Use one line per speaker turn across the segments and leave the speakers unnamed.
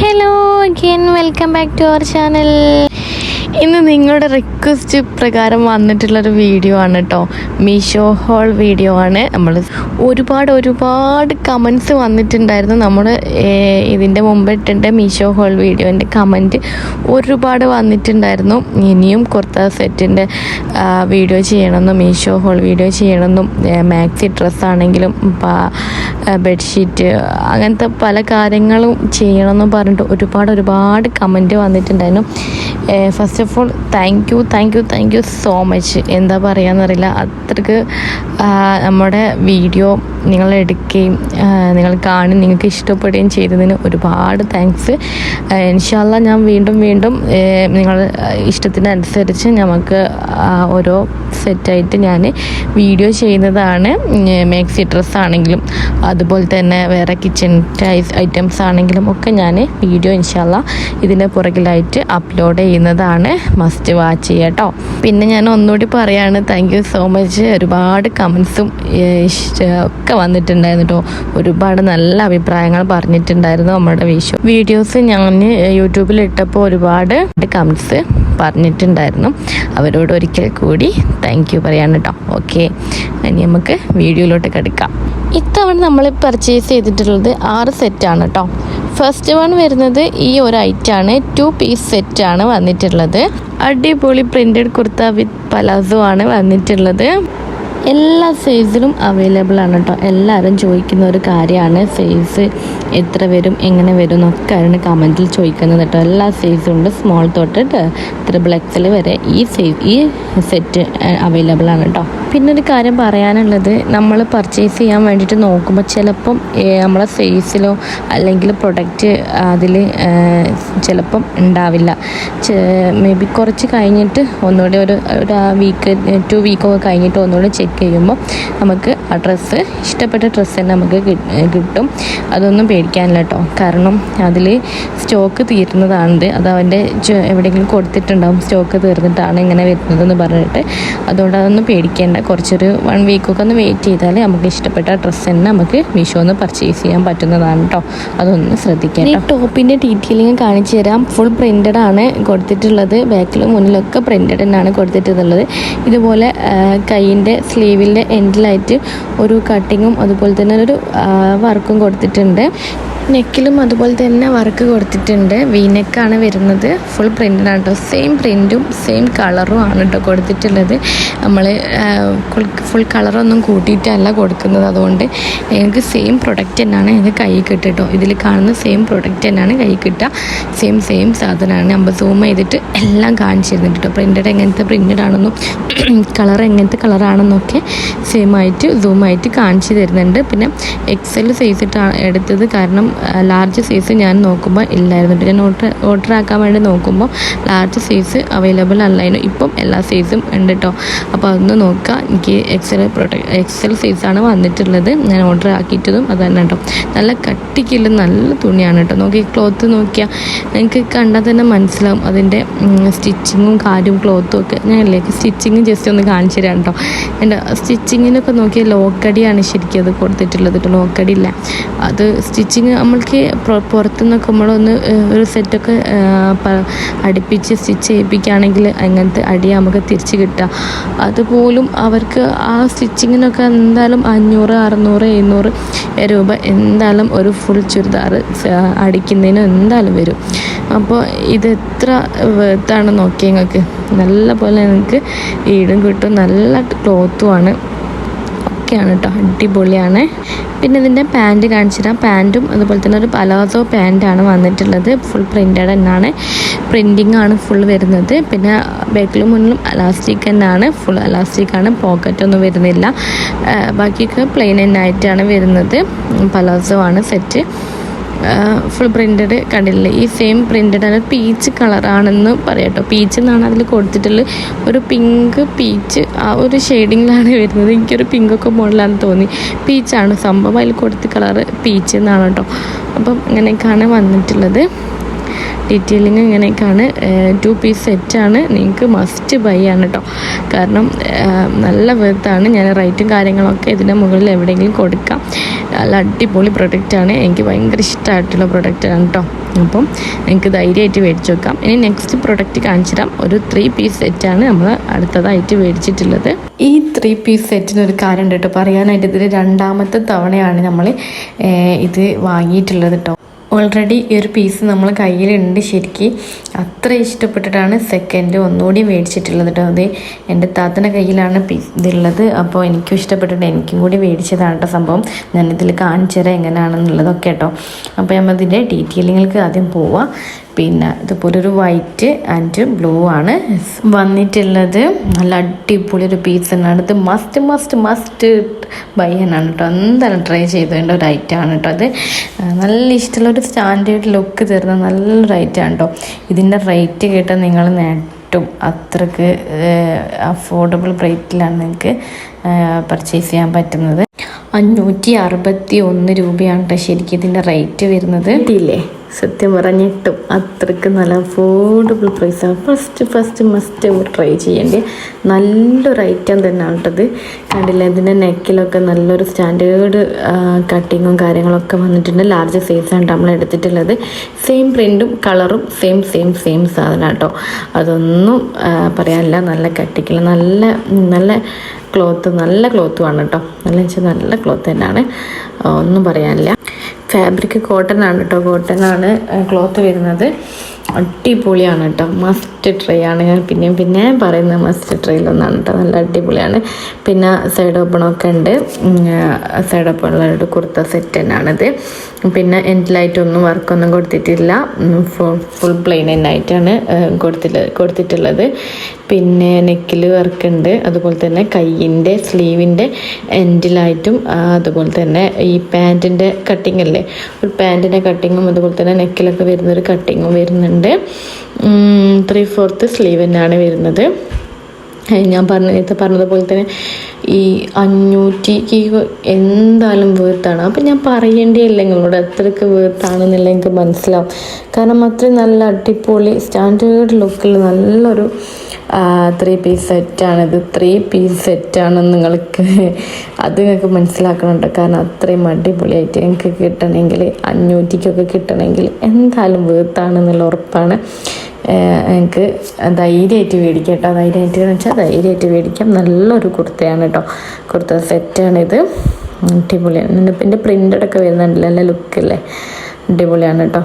Hello again, welcome back to our channel. ഇന്ന് നിങ്ങളുടെ request പ്രകാരം വന്നിട്ടുള്ളൊരു വീഡിയോ ആണ് കേട്ടോ. മീഷോ ഹോൾ വീഡിയോ ആണ്. നമ്മൾ ഒരുപാട് കമൻസ് വന്നിട്ടുണ്ടായിരുന്നു. നമ്മൾ ഇതിൻ്റെ മുമ്പ് ഇട്ടിട്ടുണ്ട് മീഷോ ഹോൾ വീഡിയോൻ്റെ കമൻറ്റ് ഒരുപാട് വന്നിട്ടുണ്ടായിരുന്നു. ഇനിയും കുർത്ത സെറ്റിൻ്റെ വീഡിയോ ചെയ്യണമെന്നും മീഷോ ഹോൾ വീഡിയോ ചെയ്യണമെന്നും മാക്സി ഡ്രസ്സാണെങ്കിലും ബെഡ്ഷീറ്റ് അങ്ങനത്തെ പല കാര്യങ്ങളും ചെയ്യണമെന്നും പറഞ്ഞിട്ട് ഒരുപാട് കമൻറ്റ് വന്നിട്ടുണ്ടായിരുന്നു. First of all thank you so much. എന്താ പറയാന്നറിയില്ല, അത്രയ്ക്ക് നമ്മുടെ വീഡിയോ നിങ്ങൾ എടുക്കുകയും നിങ്ങൾ കാണും നിങ്ങൾക്ക് ഇഷ്ടപ്പെടുകയും ചെയ്തതിന് ഒരുപാട് താങ്ക്സ്. ഇൻഷാ അല്ലാഹ് ഞാൻ വീണ്ടും നിങ്ങൾ ഇഷ്ടത്തിനനുസരിച്ച് നമുക്ക് ഓരോ സെറ്റായിട്ട് ഞാൻ വീഡിയോ ചെയ്യുന്നതാണ്. മാക്സി ഡ്രസ്സ് ആണെങ്കിലും അതുപോലെ തന്നെ വേറെ കിച്ചൺ ഐറ്റംസ് ആണെങ്കിലും ഒക്കെ ഞാൻ വീഡിയോ ഇൻഷാ അല്ലാഹ് ഇതിൻ്റെ പുറകിലായിട്ട് അപ്ലോഡ് ചെയ്യുന്നതാണ്. മസ്റ്റ് വാച്ച് ചെയ്യാട്ടോ. പിന്നെ ഞാൻ ഒന്നുകൂടി പറയാണ്, താങ്ക് യു സോ മച്ച്. ഒരുപാട് കമൻസും ഒക്കെ വന്നിട്ടുണ്ടായിരുന്നു കേട്ടോ. ഒരുപാട് നല്ല അഭിപ്രായങ്ങൾ പറഞ്ഞിട്ടുണ്ടായിരുന്നു. നമ്മുടെ വീഡിയോസ് ഞാൻ യൂട്യൂബിൽ ഇട്ടപ്പോൾ ഒരുപാട് കമൻസ് പറഞ്ഞിട്ടുണ്ടായിരുന്നു. അവരോട് ഒരിക്കൽ കൂടി താങ്ക് യു പറയാണ് കേട്ടോ. ഓക്കെ, ഇനി നമുക്ക് വീഡിയോയിലോട്ട് കിടക്കാം. ഇത്തവണ നമ്മൾ പർച്ചേസ് ചെയ്തിട്ടുള്ളത് 6 സെറ്റാണ് കേട്ടോ. ഫസ്റ്റ് വൺ വരുന്നത് ഈ ഒരു ഐറ്റാണ്. 2 പീസ് സെറ്റാണ് വന്നിട്ടുള്ളത്. അടിപൊളി പ്രിൻറ്റഡ് കുർത്ത വിത്ത് പലാസോ ആണ് വന്നിട്ടുള്ളത്. എല്ലാ സൈസിലും അവൈലബിൾ ആണ് കേട്ടോ. എല്ലാവരും ചോദിക്കുന്ന ഒരു കാര്യമാണ്, സൈസ് എത്ര വരും എങ്ങനെ വരും എന്നൊക്കെയാണ് കമൻറ്റിൽ ചോദിക്കുന്നത് കേട്ടോ. എല്ലാ സൈസും ഉണ്ട്, സ്മോൾ തൊട്ടിട്ട് XXL വരെ ഈ സെറ്റ് അവൈലബിൾ ആണ് കേട്ടോ. പിന്നെ ഒരു കാര്യം പറയാനുള്ളത്, നമ്മൾ പർച്ചേസ് ചെയ്യാൻ വേണ്ടിയിട്ട് നോക്കുമ്പോൾ ചിലപ്പം നമ്മളെ സൈസിലോ അല്ലെങ്കിൽ പ്രൊഡക്റ്റ് അതിൽ ചിലപ്പം ഉണ്ടാവില്ല. മേ ബി കുറച്ച് കഴിഞ്ഞിട്ട് ഒന്നുകൂടി ഒരു വീക്ക് 2 വീക്കൊക്കെ കഴിഞ്ഞിട്ട് ഒന്നുകൂടി ചെക്ക് ചെയ്യുമ്പോൾ നമുക്ക് ആ ഡ്രസ്സ് ഇഷ്ടപ്പെട്ട ഡ്രസ്സ് തന്നെ നമുക്ക് കിട്ടും. അതൊന്നും പേടിക്കാനില്ല കേട്ടോ. കാരണം അതിൽ സ്റ്റോക്ക് തീരുന്നതാണിത്. അത് അവൻ്റെ എവിടെയെങ്കിലും കൊടുത്തിട്ടുണ്ടാവും, സ്റ്റോക്ക് തീർന്നിട്ടാണ് ഇങ്ങനെ വരുന്നതെന്ന് പറഞ്ഞിട്ട്. അതുകൊണ്ട് അതൊന്നും പേടിക്കേണ്ട. കുറച്ചൊരു 1 വീക്കൊക്കെ ഒന്ന് വെയിറ്റ് ചെയ്താൽ നമുക്ക് ഇഷ്ടപ്പെട്ട ഡ്രസ്സ് തന്നെ നമുക്ക് മീഷോന്ന് പർച്ചേസ് ചെയ്യാൻ പറ്റുന്നതാണ് കേട്ടോ. അതൊന്ന് ശ്രദ്ധിക്കാം. ഈ ടോപ്പിൻ്റെ ഡീറ്റെയിലിംഗ് കാണിച്ചു തരാം. ഫുൾ പ്രിൻറ്റഡ് ആണ് കൊടുത്തിട്ടുള്ളത്. ബാക്കിലും മുന്നിലൊക്കെ പ്രിൻറ്റഡ് തന്നെയാണ് കൊടുത്തിട്ടുള്ളത്. ഇതുപോലെ കൈയിൻ്റെ സ്ലീവിൻ്റെ എൻഡിലായിട്ട് ഒരു കട്ടിങ്ങും അതുപോലെ തന്നെ ഒരു വർക്കും കൊടുത്തിട്ടുണ്ട്. നെക്കിലും അതുപോലെ തന്നെ വർക്ക് കൊടുത്തിട്ടുണ്ട്. വീനെക്കാണ് വരുന്നത്. ഫുൾ പ്രിൻ്റാണ് കേട്ടോ. സെയിം പ്രിൻറ്റും സെയിം കളറും ആണ് കേട്ടോ കൊടുത്തിട്ടുള്ളത്. നമ്മൾ ഫുൾ കളറൊന്നും കൂട്ടിയിട്ടല്ല കൊടുക്കുന്നത്. അതുകൊണ്ട് ഞങ്ങൾക്ക് സെയിം പ്രൊഡക്റ്റ് തന്നെയാണ് ഞങ്ങൾക്ക് കൈ കിട്ടുക കേട്ടോ. ഇതിൽ കാണുന്ന സെയിം പ്രൊഡക്റ്റ് തന്നെയാണ് കൈ കിട്ടുക. സെയിം സാധനമാണ്. നമ്മൾ സൂം ചെയ്തിട്ട് എല്ലാം കാണിച്ചു തരുന്നുണ്ട് കേട്ടോ. പ്രിൻ്റഡ് എങ്ങനത്തെ പ്രിൻ്റഡ് ആണെന്നും കളർ എങ്ങനത്തെ കളറാണെന്നൊക്കെ സെയിമായിട്ട് സൂമായിട്ട് കാണിച്ചു തരുന്നുണ്ട്. പിന്നെ XL സൈസ് ഇട്ടാണ് എടുത്തത്. കാരണം ലാർജ് സൈസ് ഞാൻ നോക്കുമ്പോൾ ഇല്ലായിരുന്നു. ഞാൻ ഓർഡർ ആക്കാൻ വേണ്ടി നോക്കുമ്പോൾ ലാർജ് സൈസ് അവൈലബിൾ അല്ലായിരുന്നു. ഇപ്പം എല്ലാ സൈസും ഉണ്ട് കേട്ടോ. അപ്പോൾ അതൊന്ന് നോക്കുക. എനിക്ക് XL സൈസാണ് വന്നിട്ടുള്ളത്. ഞാൻ ഓർഡർ ആക്കിയിട്ടതും അത് തന്നെ കേട്ടോ. നല്ല കട്ടിക്കുള്ള നല്ല തുണിയാണ് കേട്ടോ. നോക്കി ക്ലോത്ത് നോക്കിയാൽ നിങ്ങൾക്ക് കണ്ടാൽ തന്നെ മനസ്സിലാവും അതിൻ്റെ സ്റ്റിച്ചിങ്ങും കാര്യവും ക്ലോത്തും ഒക്കെ. ഞാനിലേക്ക് സ്റ്റിച്ചിങ് ജസ്റ്റ് ഒന്ന് കാണിച്ചു തരാം കേട്ടോ. എൻ്റെ സ്റ്റിച്ചിങ്ങിനൊക്കെ നോക്കിയാൽ ലോക്കടിയാണ് ശരിക്കും അത് കൊടുത്തിട്ടുള്ളത് കേട്ടോ. ലോക്കടിയില്ല, അത് സ്റ്റിച്ചിങ് നമ്മൾക്ക് പുറത്തുനിന്നൊക്കെ നമ്മളൊന്ന് ഒരു സെറ്റൊക്കെ അടുപ്പിച്ച് സ്റ്റിച്ച് ചെയ്യിപ്പിക്കുകയാണെങ്കിൽ അങ്ങനത്തെ അടി നമുക്ക് തിരിച്ച് കിട്ടുക. അതുപോലും അവർക്ക് ആ സ്റ്റിച്ചിങ്ങിനൊക്കെ എന്തായാലും 500, 600, 700 രൂപ എന്തായാലും ഒരു ഫുൾ ചുരിദാർ അടിക്കുന്നതിന് എന്തായാലും വരും. അപ്പോൾ ഇത് എത്ര വേർത്താണ് നോക്കിയാൽ നിങ്ങൾക്ക് നല്ല പോലെ നിങ്ങൾക്ക് ഈടും കിട്ടും. നല്ല ക്ലോത്തുമാണ് ഒക്കെയാണ് കേട്ടോ. അടിപൊളിയാണ്. പിന്നെ ഇതിൻ്റെ പാൻറ്റ് കാണിച്ചു തരാം. പാൻറ്റും അതുപോലെ തന്നെ ഒരു പലാസോ പാൻറ്റാണ് വന്നിട്ടുള്ളത്. ഫുൾ പ്രിൻറ്റഡ് തന്നെയാണ്. പ്രിൻറ്റിങ് ആണ് ഫുൾ വരുന്നത്. പിന്നെ ബാക്കിലും മുന്നിലും അലാസ്റ്റിക് തന്നെയാണ്. ഫുൾ അലാസ്റ്റിക്കാണ്, പോക്കറ്റൊന്നും വരുന്നില്ല. ബാക്കിയൊക്കെ പ്ലെയിൻ തന്നെയായിട്ടാണ് വരുന്നത്. പലാസോ ആണ് സെറ്റ്. ഫുൾ പ്രിൻറ്റഡ് കണ്ടില്ലേ. ഈ സെയിം പ്രിൻറ്റഡ് ആണ്. പീച്ച് കളറാണെന്ന് പറയാം കേട്ടോ. പീച്ച് എന്നാണ് അതിൽ കൊടുത്തിട്ടുള്ളത്. ഒരു പിങ്ക് പീച്ച് ആ ഒരു ഷെയ്ഡിങ്ങിലാണ് വരുന്നത്. എനിക്കൊരു പിങ്കൊക്കെ മോഡലാണെന്ന് തോന്നി. പീച്ചാണ് സംഭവം. അതിൽ കൊടുത്ത കളറ് പീച്ച് എന്നാണ് കേട്ടോ. അപ്പം ഇങ്ങനെയൊക്കെയാണ് വന്നിട്ടുള്ളത്. ഡീറ്റെയിലിങ് ഇങ്ങനെയൊക്കെയാണ്. 2 പീസ് സെറ്റാണ്. നിങ്ങൾക്ക് മസ്റ്റ് ബൈ ആണ് കേട്ടോ. കാരണം നല്ല വെർത്താണ്. ഞാൻ റേറ്റും കാര്യങ്ങളൊക്കെ ഇതിൻ്റെ മുകളിൽ എവിടെയെങ്കിലും കൊടുക്കാം. നല്ല അടിപൊളി പ്രൊഡക്റ്റാണ്. എനിക്ക് ഭയങ്കര ഇഷ്ടമായിട്ടുള്ള പ്രൊഡക്റ്റാണ് കേട്ടോ. അപ്പം എനിക്ക് ധൈര്യമായിട്ട് മേടിച്ച് വെക്കാം. ഇനി നെക്സ്റ്റ് പ്രൊഡക്റ്റ് കാണിച്ചു തരാം. ഒരു 3 പീസ് സെറ്റാണ് നമ്മൾ അടുത്തതായിട്ട് മേടിച്ചിട്ടുള്ളത്. ഈ 3 പീസ് സെറ്റിനൊരു കാര്യം ഉണ്ട് കേട്ടോ പറയാനായിട്ട്. ഇതിൽ 2ാമത്തെ തവണയാണ് നമ്മൾ ഇത് വാങ്ങിയിട്ടുള്ളത് കേട്ടോ. ഓൾറെഡി ഈ ഒരു പീസ് നമ്മൾ കയ്യിലുണ്ട്. ശരിക്കും അത്ര ഇഷ്ടപ്പെട്ടിട്ടാണ് സെക്കൻഡ് ഒന്നുകൂടി മേടിച്ചിട്ടുള്ളത് കേട്ടോ. അത് എൻ്റെ താത്തൻ്റെ കയ്യിലാണ് പീസ് ഇതുള്ളത്. അപ്പോൾ എനിക്കും ഇഷ്ടപ്പെട്ടിട്ട് എനിക്കും കൂടി മേടിച്ചതാണ് കേട്ടോ സംഭവം. ഞാനിതിൽ കാണിച്ചു തരാം എങ്ങനെയാണെന്നുള്ളതൊക്കെ കേട്ടോ. അപ്പോൾ നമ്മളിതിൻ്റെ ഡീറ്റെയിലിങ്ങൾക്ക് ആദ്യം പോവാം. പിന്നെ ഇതുപോലൊരു വൈറ്റ് ആൻഡ് ബ്ലൂ ആണ് വന്നിട്ടുള്ളത്. നല്ല അടിപൊളി ഒരു പീസ് തന്നെയാണ്. ഇത് മസ്റ്റ് ബൈ ആണ് കേട്ടോ. എന്തായാലും ട്രൈ ചെയ്തേണ്ട ഒരു ഐറ്റമാണ് കേട്ടോ. അത് നല്ല ഇഷ്ടമുള്ളൊരു സ്റ്റാൻഡേർഡ് ലുക്ക് തരുന്ന നല്ലൊരു ഐറ്റമാണ് കേട്ടോ. ഇതിൻ്റെ റേറ്റ് കേട്ടാൽ നിങ്ങൾ നേട്ടും. അത്രക്ക് അഫോർഡബിൾ റേറ്റിലാണ് നിങ്ങൾക്ക് പർച്ചേസ് ചെയ്യാൻ പറ്റുന്നത്. 561 രൂപയാണ് കേട്ടോ ശരിക്കും ഇതിൻ്റെ റേറ്റ് വരുന്നത്. ഇല്ലേ സത്യം പറഞ്ഞിട്ടും അത്രയ്ക്ക് നല്ല അഫോർഡബിൾ പ്രൈസാണ്. ഫസ്റ്റ് മസ്റ്റ് ട്രൈ ചെയ്യേണ്ടത് നല്ലൊരു ഐറ്റം തന്നെയാണ് കേട്ടത്. കണ്ടില്ല ഇതിൻ്റെ നെക്കിലൊക്കെ നല്ലൊരു സ്റ്റാൻഡേർഡ് കട്ടിങ്ങും കാര്യങ്ങളൊക്കെ വന്നിട്ടുണ്ട്. ലാർജ് സൈസാണ് നമ്മൾ എടുത്തിട്ടുള്ളത്. സെയിം പ്രിൻറ്റും കളറും സെയിം സാധനം കേട്ടോ. അതൊന്നും പറയാനില്ല. നല്ല കട്ടിക്കുള്ള നല്ല നല്ല ക്ലോത്തുമാണ് കേട്ടോ. നല്ല ക്ലോത്ത് തന്നെയാണ്, ഒന്നും പറയാനില്ല. ഫാബ്രിക് കോട്ടൺ ആണ് കേട്ടോ. കോട്ടനാണ് ക്ലോത്ത് വരുന്നത്. അടിപൊളിയാണ് കേട്ടോ. മസ്റ്റ് ട്രൈ ആണ്. ഞാൻ പിന്നെയും പറയുന്നത് മസ്റ്റ് ട്രൈയിലൊന്നാണ് കേട്ടോ. നല്ല അടിപൊളിയാണ്. പിന്നെ സൈഡ് ഓപ്പണൊക്കെ ഉണ്ട്. സൈഡ് ഓപ്പണുള്ള ഒരു കുർത്ത സെറ്റ് തന്നെയാണിത്. പിന്നെ എൻഡിലായിട്ടൊന്നും വർക്കൊന്നും കൊടുത്തിട്ടില്ല. ഫുൾ പ്ലെയിൻ ആയിട്ടാണ് കൊടുത്തിട്ടുള്ളത്. പിന്നെ നെക്കിൽ വർക്കുണ്ട്. അതുപോലെ തന്നെ കയ്യിൻ്റെ സ്ലീവിൻ്റെ എൻഡിലായിട്ടും അതുപോലെ തന്നെ ഈ പാൻറ്റിൻ്റെ കട്ടിങ് അല്ലേ, ഒരു പാൻറ്റിൻ്റെ കട്ടിങ്ങും അതുപോലെ തന്നെ നെക്കിലൊക്കെ വരുന്നൊരു കട്ടിങ്ങും വരുന്നുണ്ട്. 3/4 സ്ലീവ് തന്നെയാണ് വരുന്നത്. ഞാൻ പറഞ്ഞതുപോലെ തന്നെ ഈ 500 എന്തായാലും വേർത്താണ്. അപ്പം ഞാൻ പറയേണ്ടിയല്ല നിങ്ങളോട് എത്രയ്ക്ക് വേർത്താണെന്നുള്ള എനിക്ക് മനസ്സിലാവും. കാരണം അത്രയും നല്ല അടിപൊളി സ്റ്റാൻഡേർഡ് ലുക്കിൽ നല്ലൊരു 3 പീസ് സെറ്റാണിത്. 3 പീസ് സെറ്റാണെന്ന് നിങ്ങൾക്ക് മനസ്സിലാക്കണുണ്ട്. കാരണം അത്രയും അടിപൊളിയായിട്ട് എനിക്ക് കിട്ടണമെങ്കിൽ 500 കിട്ടണമെങ്കിൽ എന്തായാലും വേർത്താണെന്നുള്ള ഉറപ്പാണ്. എനിക്ക് ധൈര്യമായിട്ട് മേടിക്കാം കേട്ടോ. ധൈര്യമായിട്ട് മേടിക്കാം. നല്ലൊരു കുർത്തയാണ് കേട്ടോ. കുർത്ത സെറ്റാണിത്. അടിപൊളിയാണ്. പിന്നെ പ്രിൻ്റഡൊക്കെ വരുന്നുണ്ടല്ലോ, നല്ല ലുക്കല്ലേ, അടിപൊളിയാണ് കേട്ടോ.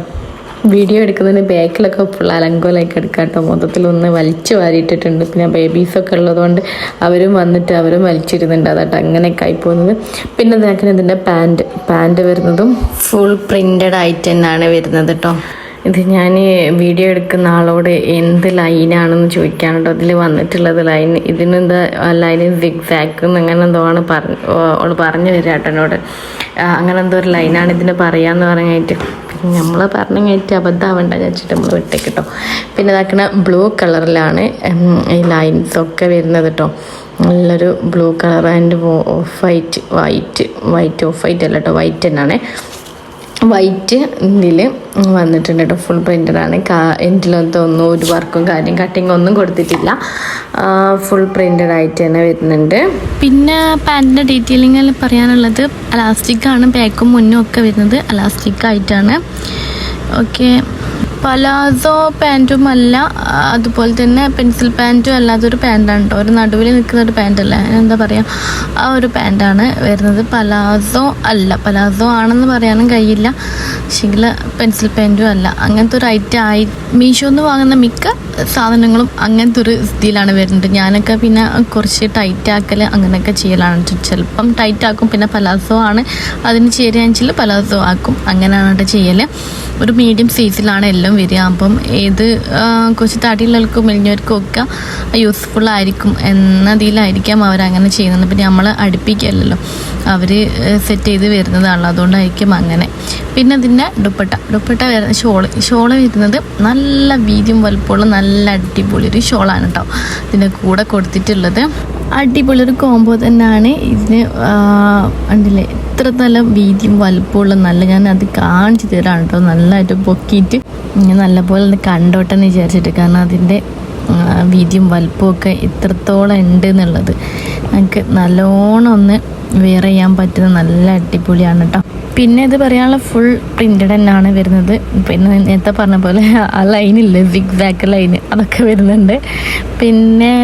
വീഡിയോ എടുക്കുന്നതിന് ബാക്കിലൊക്കെ ഫുൾ അലങ്കോലൊക്കെ എടുക്കാം കേട്ടോ. മൊത്തത്തിലൊന്ന് വലിച്ചു വാരിയിട്ടിട്ടുണ്ട്. പിന്നെ ബേബീസൊക്കെ ഉള്ളതുകൊണ്ട് അവരും വലിച്ചിരുന്നുണ്ട്. അതാട്ടോ അങ്ങനെയൊക്കെ ആയി പോകുന്നത്. പിന്നെ ഇതിൻ്റെ പാൻറ്റ് വരുന്നതും ഫുൾ പ്രിൻ്റഡ് ആയിട്ട് തന്നെയാണ് വരുന്നത് കേട്ടോ. ഇത് ഞാൻ വീഡിയോ എടുക്കുന്ന ആളോട് എന്ത് ലൈനാണെന്ന് ചോദിക്കാനുണ്ടോ അതിൽ വന്നിട്ടുള്ളത്. ലൈൻ ഇതിനെന്താ ലൈന് സിഗ്സാക്ക് അങ്ങനെ എന്തോ ആണ് പറഞ്ഞു തരാം കേട്ടോ എന്നോട്. അങ്ങനെ എന്തോ ഒരു ലൈനാണ് ഇതിന് പറയാമെന്ന് പറഞ്ഞായിട്ട് നമ്മൾ പറഞ്ഞു കഴിഞ്ഞിട്ട് അബദ്ധമാവണ്ട വെച്ചിട്ട് നമ്മൾ വിട്ടേക്കിട്ടോ. പിന്നെ ഇതാക്കണ ബ്ലൂ കളറിലാണ് ഈ ലൈൻസൊക്കെ വരുന്നത് കേട്ടോ. നല്ലൊരു blue colour and of white off white അല്ല കേട്ടോ, വൈറ്റ് തന്നെയാണ്. വൈറ്റ് ഇതിൽ വന്നിട്ടുണ്ട് കേട്ടോ. ഫുൾ പ്രിൻ്റഡാണ്. എൻഡിലൊന്നും ഒരു വർക്കും കട്ടിങ്ങും ഒന്നും കൊടുത്തിട്ടില്ല. ഫുൾ പ്രിൻ്റഡ് ആയിട്ട് തന്നെ വരുന്നുണ്ട്. പിന്നെ പാൻറ്റിൻ്റെ ഡീറ്റെയിലിങ്ങിൽ പറയാനുള്ളത് അലാസ്റ്റിക്കാണ്. ബാക്കും മുന്നും ഒക്കെ വരുന്നത് അലാസ്റ്റിക്കായിട്ടാണ്. ഓക്കെ, പലാസോ പാൻറ്റും അല്ല, അതുപോലെ തന്നെ പെൻസിൽ പാൻറ്റും അല്ലാത്തൊരു പാൻറ്റാണ് കേട്ടോ. ഒരു നടുവിൽ നിൽക്കുന്ന ഒരു പാൻറ്റല്ല, എന്താ പറയുക, ആ ഒരു പാൻറ്റാണ് വരുന്നത്. പലാസോ അല്ല, പലാസോ ആണെന്ന് പറയാനും കഴിയില്ല. പക്ഷേങ്കിൽ പെൻസിൽ പാൻറ്റും അല്ല. അങ്ങനത്തെ ഒരു ഐറ്റം മീഷോന്ന് വാങ്ങുന്ന മിക്ക സാധനങ്ങളും അങ്ങനത്തെ ഒരു സ്ഥിതിയിലാണ് വരുന്നത്. ഞാനൊക്കെ പിന്നെ കുറച്ച് ടൈറ്റ് ആക്കൽ അങ്ങനെയൊക്കെ ചെയ്യലാണ്. ചിലപ്പം ടൈറ്റ് ആക്കും. പിന്നെ പലാസോ ആണ് അതിന് ചേരുകയെങ്കിൽ പലാസോ ആക്കും. അങ്ങനെയാണ് ചെയ്യൽ. ഒരു മീഡിയം സൈസിലാണ് എല്ലാം വരിക. അപ്പം ഏത് കുറച്ച് തടിയുള്ളവർക്കും മെലിഞ്ഞവർക്കും ഒക്കെ യൂസ്ഫുൾ ആയിരിക്കും എന്നതിലായിരിക്കാം അവരങ്ങനെ ചെയ്യുന്നത്. പിന്നെ നമ്മൾ അടുപ്പിക്കല്ലോ, അവർ സെറ്റ് ചെയ്ത് വരുന്നതാണല്ലോ, അതുകൊണ്ടായിരിക്കും അങ്ങനെ. പിന്നെ ഇതിൻ്റെ ദുപ്പട്ട വരുന്ന ഷോള് വരുന്നത് നല്ല വീതിയും വലുപ്പമുള്ള നല്ല അടിപൊളി ഒരു ഷോളാണ് കേട്ടോ ഇതിൻ്റെ കൂടെ കൊടുത്തിട്ടുള്ളത്. അടിപൊളി ഒരു കോംബോ തന്നെയാണ് ഇതിന്. കണ്ടില്ലേ എത്ര നല്ല വീതിയും വലുപ്പമുള്ള ഞാൻ അത് കാണിച്ചു തരാണ് കേട്ടോ. നല്ലതായിട്ട് പൊക്കിയിട്ട് നല്ലപോലെ ഒന്ന് കണ്ടോട്ടെന്ന് വിചാരിച്ചിട്ട്. കാരണം അതിൻ്റെ വീതിയും വലുപ്പമൊക്കെ ഇത്രത്തോളം ഉണ്ട് എന്നുള്ളത് നമുക്ക് നല്ലോണം ഒന്ന് വെയർ ചെയ്യാൻ പറ്റുന്ന നല്ല അടിപൊളിയാണ് കേട്ടോ. പിന്നെ ഇത് പറയാനുള്ള ഫുൾ പ്രിൻറ്റഡ് തന്നെയാണ് വരുന്നത്. പിന്നെ നേരത്തെ പറഞ്ഞ പോലെ ആ ലൈനില്ലേ സിഗ് സാക്ക് ലൈന് അതൊക്കെ വരുന്നുണ്ട്. പിന്നെ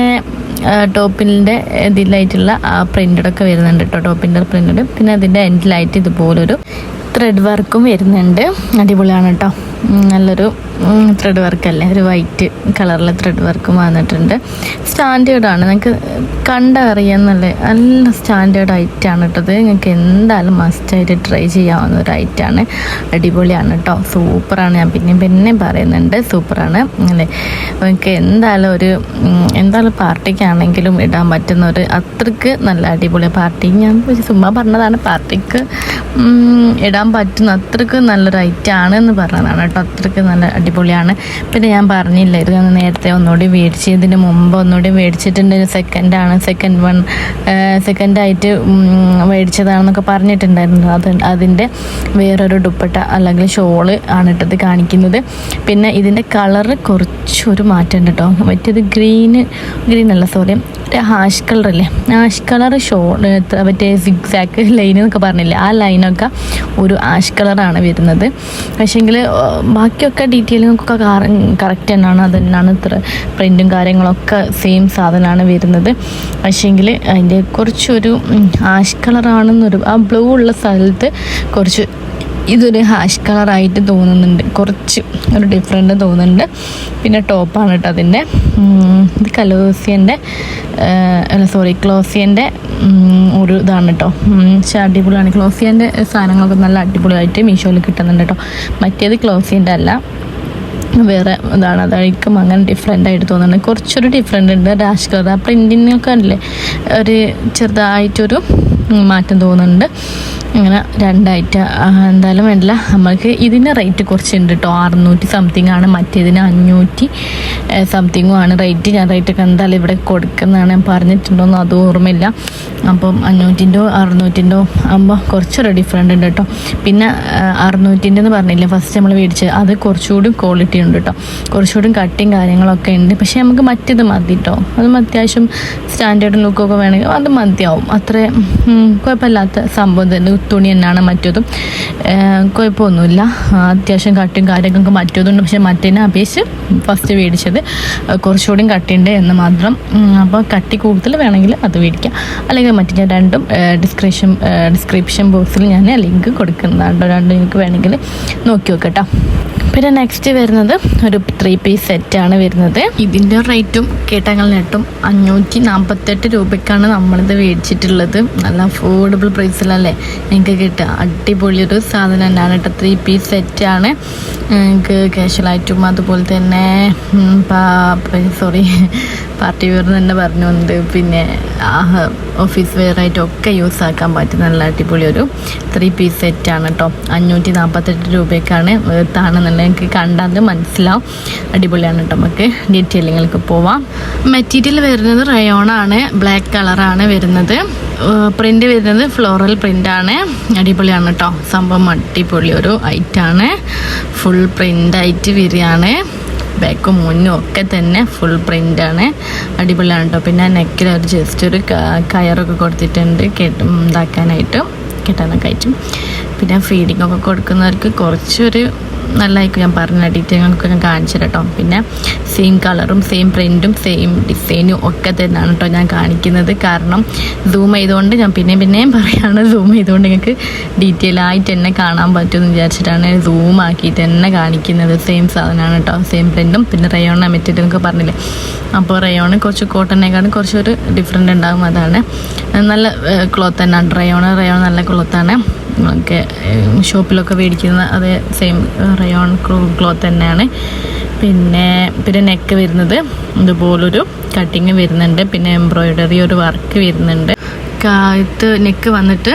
ടോപ്പിൻ്റെ ഇതിലായിട്ടുള്ള ആ പ്രിൻറ്റഡൊക്കെ വരുന്നുണ്ട് കേട്ടോ, ടോപ്പിൻ്റെ പ്രിൻറ്റഡ്. പിന്നെ അതിൻ്റെ എൻഡിലായിട്ട് ഇതുപോലൊരു ത്രെഡ് വർക്കും വരുന്നുണ്ട്. അടിപൊളിയാണ് കേട്ടോ, നല്ലൊരു ത്രെഡ് വർക്കല്ലേ, ഒരു വൈറ്റ് കളറിലെ ത്രെഡ് വർക്കും വന്നിട്ടുണ്ട്. സ്റ്റാൻഡേർഡാണ്, നിങ്ങൾക്ക് കണ്ടറിയാമെന്നല്ലേ, നല്ല സ്റ്റാൻഡേർഡ് ഐറ്റാണ് കേട്ടത്. നിങ്ങൾക്ക് എന്തായാലും മസ്റ്റായിട്ട് ട്രൈ ചെയ്യാവുന്ന ഒരു ഐറ്റാണ്. അടിപൊളിയാണ് കേട്ടോ, സൂപ്പറാണ്. ഞാൻ പിന്നെയും പറയുന്നുണ്ട്, സൂപ്പറാണ് അല്ലേ. നിങ്ങൾക്ക് എന്തായാലും പാർട്ടിക്കാണെങ്കിലും ഇടാൻ പറ്റുന്ന ഒരു അത്രയ്ക്ക് നല്ല അടിപൊളി പാർട്ടി, ഞാൻ ചുമ്മാ പറഞ്ഞതാണ്, പാർട്ടിക്ക് ഇടാൻ പറ്റുന്ന അത്രയ്ക്ക് നല്ലൊരു ഐറ്റാണ് എന്ന് പറഞ്ഞതാണ് കേട്ടോ, അത്രയ്ക്ക് നല്ല അടിപൊളിയാണ്. പിന്നെ ഞാൻ പറഞ്ഞില്ലായിരുന്നു നേരത്തെ ഒന്നുകൂടി മേടിച്ചതിന് മുമ്പ് ഒന്നുകൂടി മേടിച്ചിട്ടുണ്ട്, സെക്കൻഡായിട്ട് മേടിച്ചതാണെന്നൊക്കെ പറഞ്ഞിട്ടുണ്ടായിരുന്നു. അതിൻ്റെ വേറൊരു ദുപ്പട്ട അല്ലെങ്കിൽ ഷോള് ആണ് ഇട്ടത് കാണിക്കുന്നത്. പിന്നെ ഇതിൻ്റെ കളറ് കുറച്ചൊരു മാറ്റമുണ്ട് കേട്ടോ, മറ്റേത് ഗ്രീനല്ല സോറി, ഹാഷ് കളറല്ലേ, ഹാഷ് കളർ ഷോൾ മറ്റേ സിഗ് സാക്ക് ലൈൻ എന്നൊക്കെ പറഞ്ഞില്ലേ, ആ ലൈനൊക്കെ ഒരു ആഷ് കളറാണ് വരുന്നത്. പക്ഷേങ്കിൽ ബാക്കിയൊക്കെ ഡീറ്റെയിലിങ്ങൊക്കെ കറക്റ്റ് തന്നെയാണ്, അത് തന്നെയാണ് ഇത്ര പ്രിൻറ്റും കാര്യങ്ങളൊക്കെ സെയിം സാധനമാണ് വരുന്നത്. പക്ഷേങ്കിൽ അതിൻ്റെ കുറച്ചൊരു ആഷ് കളറാണെന്നൊരു ആ ബ്ലൂ ഉള്ള സ്ഥലത്ത് കുറച്ച് ഇതൊരു ഹാഷ് കളറായിട്ട് തോന്നുന്നുണ്ട്, കുറച്ച് ഒരു ഡിഫറെൻ്റ് തോന്നുന്നുണ്ട്. പിന്നെ ടോപ്പാണ് കേട്ടോ അതിൻ്റെ, ഇത് ക്ലോസിയൻ്റെ ഒരു ഇതാണ് കേട്ടോ, പക്ഷേ അടിപൊളിയാണ്. ക്ലോസിയൻ്റെ സാധനങ്ങളൊക്കെ നല്ല അടിപൊളിയായിട്ട് മീഷോയിൽ കിട്ടുന്നുണ്ട് കേട്ടോ. മറ്റേത് ക്ലോസിയൻ്റെ അല്ല, വേറെ ഇതാണ്, അതായിരിക്കും അങ്ങനെ ഡിഫറെൻ്റ് ആയിട്ട് തോന്നുന്നുണ്ട്. കുറച്ചൊരു ഡിഫറെൻ്റ് ഉണ്ട്, ഹാഷ് കളർ ആ പ്രിൻറ്റിനൊക്കെ അല്ലേ ഒരു ചെറുതായിട്ടൊരു മാറ്റം തോന്നുന്നുണ്ട്. അങ്ങനെ രണ്ടായിട്ട് എന്തായാലും വേണ്ടില്ല. നമ്മൾക്ക് ഇതിൻ്റെ റേറ്റ് കുറച്ചുണ്ട് കേട്ടോ, 600 സംതിങ് ആണ്, മറ്റേതിന് 500 സംതിങ്ങും ആണ് റേറ്റ്. ഞാൻ റേറ്റൊക്കെ എന്തായാലും ഇവിടെ കൊടുക്കുന്നതാണ്, ഞാൻ പറഞ്ഞിട്ടുണ്ടോയെന്ന് അത് ഓർമ്മയില്ല. അപ്പം 500-ൻ്റെയോ 600-ൻ്റെയോ ആകുമ്പോൾ കുറച്ചൊരു ഡിഫറെൻ്റ് ഉണ്ട് കേട്ടോ. പിന്നെ 600-ൻ്റെ പറഞ്ഞില്ലേ ഫസ്റ്റ് നമ്മൾ മേടിച്ചത്, അത് കുറച്ചുകൂടി ക്വാളിറ്റി ഉണ്ട് കേട്ടോ, കുറച്ചുകൂടി കട്ടിങ് കാര്യങ്ങളൊക്കെ ഉണ്ട്. പക്ഷേ നമുക്ക് മറ്റേത് മതി കേട്ടോ, അതും അത്യാവശ്യം സ്റ്റാൻഡേർഡ് ലുക്കൊക്കെ വേണമെങ്കിൽ അത് മതിയാവും, അത്ര കുഴപ്പമില്ലാത്ത സംഭവം തന്നെ. തുണി തന്നെയാണ് മറ്റതും, കുഴപ്പമൊന്നുമില്ല. അത്യാവശ്യം കട്ടിയും കാര്യങ്ങളൊക്കെ മറ്റതുണ്ട്, പക്ഷേ മറ്റേതിനെ അപേക്ഷിച്ച് ഫസ്റ്റ് മേടിച്ചത് കുറച്ചുകൂടി കട്ടിയുണ്ട് എന്ന് മാത്രം. അപ്പോൾ കട്ടി കൂടുതൽ വേണമെങ്കിൽ അത് മേടിക്കാം, അല്ലെങ്കിൽ മറ്റേ ഞാൻ രണ്ടും ഡിസ്ക്രിപ്ഷൻ ബോക്സിൽ ഞാൻ ലിങ്ക് കൊടുക്കുന്നതാണ്, രണ്ടും നിങ്ങൾക്ക് വേണമെങ്കിൽ നോക്കി നോക്കട്ടോ. പിന്നെ നെക്സ്റ്റ് വരുന്നത് ഒരു 3 പീസ് സെറ്റാണ് വരുന്നത്. ഇതിൻ്റെ റേറ്റും കേട്ടങ്ങൾ നെട്ടും 548 രൂപയ്ക്കാണ് നമ്മളിത് മേടിച്ചിട്ടുള്ളത്. നല്ല അഫോർഡബിൾ പ്രൈസിലല്ലേ നിങ്ങൾക്ക് കിട്ടുക, അടിപൊളിയൊരു സാധനം തന്നെയാണ് കേട്ടോ. 3 പീസ് സെറ്റാണ്, നിങ്ങൾക്ക് കാഷ്വലായിട്ടും അതുപോലെ തന്നെ പാർട്ടി വെയർ തന്നെ പറഞ്ഞു വന്നത്, പിന്നെ ഓഫീസ് വെയർ ആയിട്ടൊക്കെ യൂസ് ആക്കാൻ പറ്റുന്ന നല്ല അടിപൊളി ഒരു 3 പീസ് സെറ്റാണ് കേട്ടോ. 548 രൂപയ്ക്കാണ് വേർത്താണെന്നുണ്ടെങ്കിൽ നിങ്ങൾക്ക് കണ്ടാൽ മനസ്സിലാവും, അടിപൊളിയാണ് കേട്ടോ. നമുക്ക് ഡീറ്റെയിലിങ്ങൾക്ക് പോവാം. മെറ്റീരിയൽ വരുന്നത് റയോണാണ്, ബ്ലാക്ക് കളറാണ് വരുന്നത്. പ്രിൻ്റ് വരുന്നത് ഫ്ലോറൽ പ്രിൻ്റാണ്, അടിപൊളിയാണ് കേട്ടോ സംഭവം, അടിപൊളി ഒരു ഐറ്റാണ്. ഫുൾ പ്രിൻ്റായിട്ട് വരികയാണ്, ബാക്കും മുന്നും ഒക്കെ തന്നെ ഫുൾ പ്രിൻ്റാണ്, അടിപൊളിയാണ് കേട്ടോ. പിന്നെ നെക്കിൽ ജസ്റ്റ് ഒരു കയറൊക്കെ കൊടുത്തിട്ടുണ്ട് കെട്ടാനൊക്കെ ആയിട്ടും. പിന്നെ ഫീഡിങ് ഒക്കെ കൊടുക്കുന്നവർക്ക് കുറച്ചൊരു നല്ലതായിരിക്കും, ഞാൻ പറഞ്ഞ ഡീറ്റെയിലൊക്കെ ഞാൻ കാണിച്ചു കേട്ടോ. പിന്നെ സെയിം കളറും സെയിം പ്രിൻറ്റും സെയിം ഡിസൈനും ഒക്കെ തന്നെയാണ് കേട്ടോ ഞാൻ കാണിക്കുന്നത്. കാരണം സൂം ചെയ്തുകൊണ്ട് ഞാൻ പിന്നെയും പറയുകയാണ്, സൂം ചെയ്തുകൊണ്ട് നിങ്ങൾക്ക് ഡീറ്റെയിൽ ആയിട്ട് തന്നെ കാണാൻ പറ്റുമെന്ന് വിചാരിച്ചിട്ടാണ് സൂം ആക്കിയിട്ട് തന്നെ കാണിക്കുന്നത്. സെയിം സാധനമാണ് കേട്ടോ, സെയിം പ്രിൻറ്റും. പിന്നെ റയോൺ മെറ്റീരിയൽ എന്നൊക്കെ പറഞ്ഞില്ലേ, അപ്പോൾ റയോൺ കുറച്ച് കോട്ടനേക്കാളും കുറച്ചൊരു ഡിഫറെൻ്റ് ഉണ്ടാകും, അതാണ്. നല്ല ക്ലോത്ത് തന്നെയാണ് റയോൺ നല്ല ക്ലോത്താണ്. ഒക്കെ ഷോപ്പിലൊക്കെ മേടിക്കുന്ന അതേ സെയിം റയോൺ ക്ലോത്ത് തന്നെയാണ്. പിന്നെ നെക്ക് വരുന്നത് ഇതുപോലൊരു കട്ടിങ് വരുന്നുണ്ട്, പിന്നെ എംബ്രോയിഡറി ഒരു വർക്ക് വരുന്നുണ്ട്. നെക്ക് വന്നിട്ട്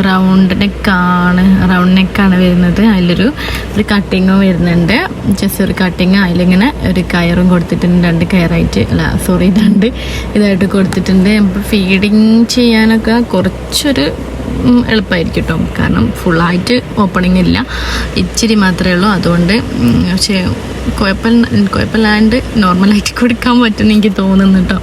റൗണ്ട് നെക്കാണ് വരുന്നത്. അതിലൊരു കട്ടിങ്ങും വരുന്നുണ്ട്, ജസ്റ്റ് ഒരു കട്ടിങ്. അതിലിങ്ങനെ ഒരു കയറും കൊടുത്തിട്ടുണ്ട്, 2 കയറായിട്ട് ഇതായിട്ട് കൊടുത്തിട്ടുണ്ട്. ഫീഡിങ് ചെയ്യാനൊക്കെ കുറച്ചൊരു എളുപ്പമായിരിക്കും കേട്ടോ. കാരണം ഫുള്ളായിട്ട് ഓപ്പണിംഗ് ഇല്ല, ഇച്ചിരി മാത്രമേ ഉള്ളൂ. അതുകൊണ്ട് പക്ഷേ കുഴപ്പമില്ലാണ്ട് നോർമലായിട്ട് കൊടുക്കാൻ പറ്റുമെന്ന് എനിക്ക് തോന്നുന്നു കേട്ടോ.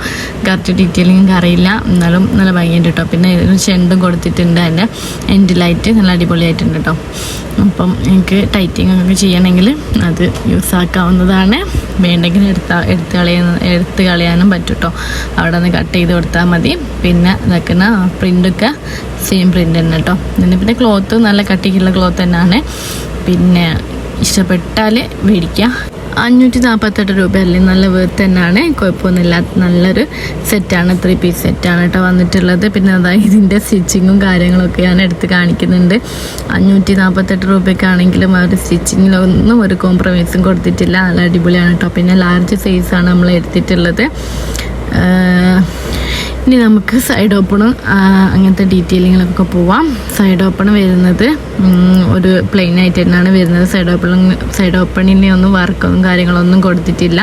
കറക്റ്റ് ഡീറ്റെയിലിംഗ് എനിക്ക് അറിയില്ല, എന്നാലും നല്ല ഭംഗിയുണ്ട് കേട്ടോ. പിന്നെ ചെണ്ടും കൊടുത്തിട്ടുണ്ട്, അതിൻ്റെ എൻഡിലായിട്ട് നല്ല അടിപൊളിയായിട്ടുണ്ട് കേട്ടോ. അപ്പം എനിക്ക് ടൈറ്റിങ് ഒക്കെ ചെയ്യണമെങ്കിൽ അത് യൂസ് ആക്കാവുന്നതാണ്. വേണ്ടെങ്കിൽ എടുത്ത് കളയാനും പറ്റും കേട്ടോ. അവിടെ നിന്ന് കട്ട് ചെയ്ത് കൊടുത്താൽ മതി. പിന്നെ ഇതാക്കുന്ന പ്രിൻ്റൊക്കെ സെയിം പ്രിൻ്റ് തന്നെ കേട്ടോ. പിന്നെ ക്ലോത്ത് നല്ല കട്ടിക്കുള്ള ക്ലോത്ത് തന്നെയാണ്. പിന്നെ ഇഷ്ടപ്പെട്ടാൽ മേടിക്കുക. 548 രൂപയല്ലേ, നല്ല വേർത്ത് തന്നെയാണ്, കുഴപ്പമൊന്നുമില്ല. നല്ലൊരു സെറ്റാണ്, 3 പീസ് സെറ്റാണ് കേട്ടോ വന്നിട്ടുള്ളത്. പിന്നെ അതായത് ഇതിൻ്റെ സ്റ്റിച്ചിങ്ങും കാര്യങ്ങളൊക്കെ ഞാൻ എടുത്ത് കാണിക്കുന്നുണ്ട്. 548 രൂപയ്ക്കാണെങ്കിലും ആ ഒരു സ്റ്റിച്ചിങ്ങിലൊന്നും ഒരു കോംപ്രമൈസും കൊടുത്തിട്ടില്ല, നല്ല അടിപൊളിയാണ് കേട്ടോ. പിന്നെ ലാർജ് സൈസാണ് നമ്മൾ എടുത്തിട്ടുള്ളത്. ഇനി നമുക്ക് സൈഡ് ഓപ്പണും അങ്ങനത്തെ ഡീറ്റെയിലിങ്ങിലൊക്കെ പോവാം. സൈഡ് ഓപ്പൺ വരുന്നത് ഒരു പ്ലെയിൻ ആയിട്ട് തന്നെയാണ് വരുന്നത്. സൈഡ് ഓപ്പണിന് ഒന്നും വർക്കൊന്നും കാര്യങ്ങളൊന്നും കൊടുത്തിട്ടില്ല.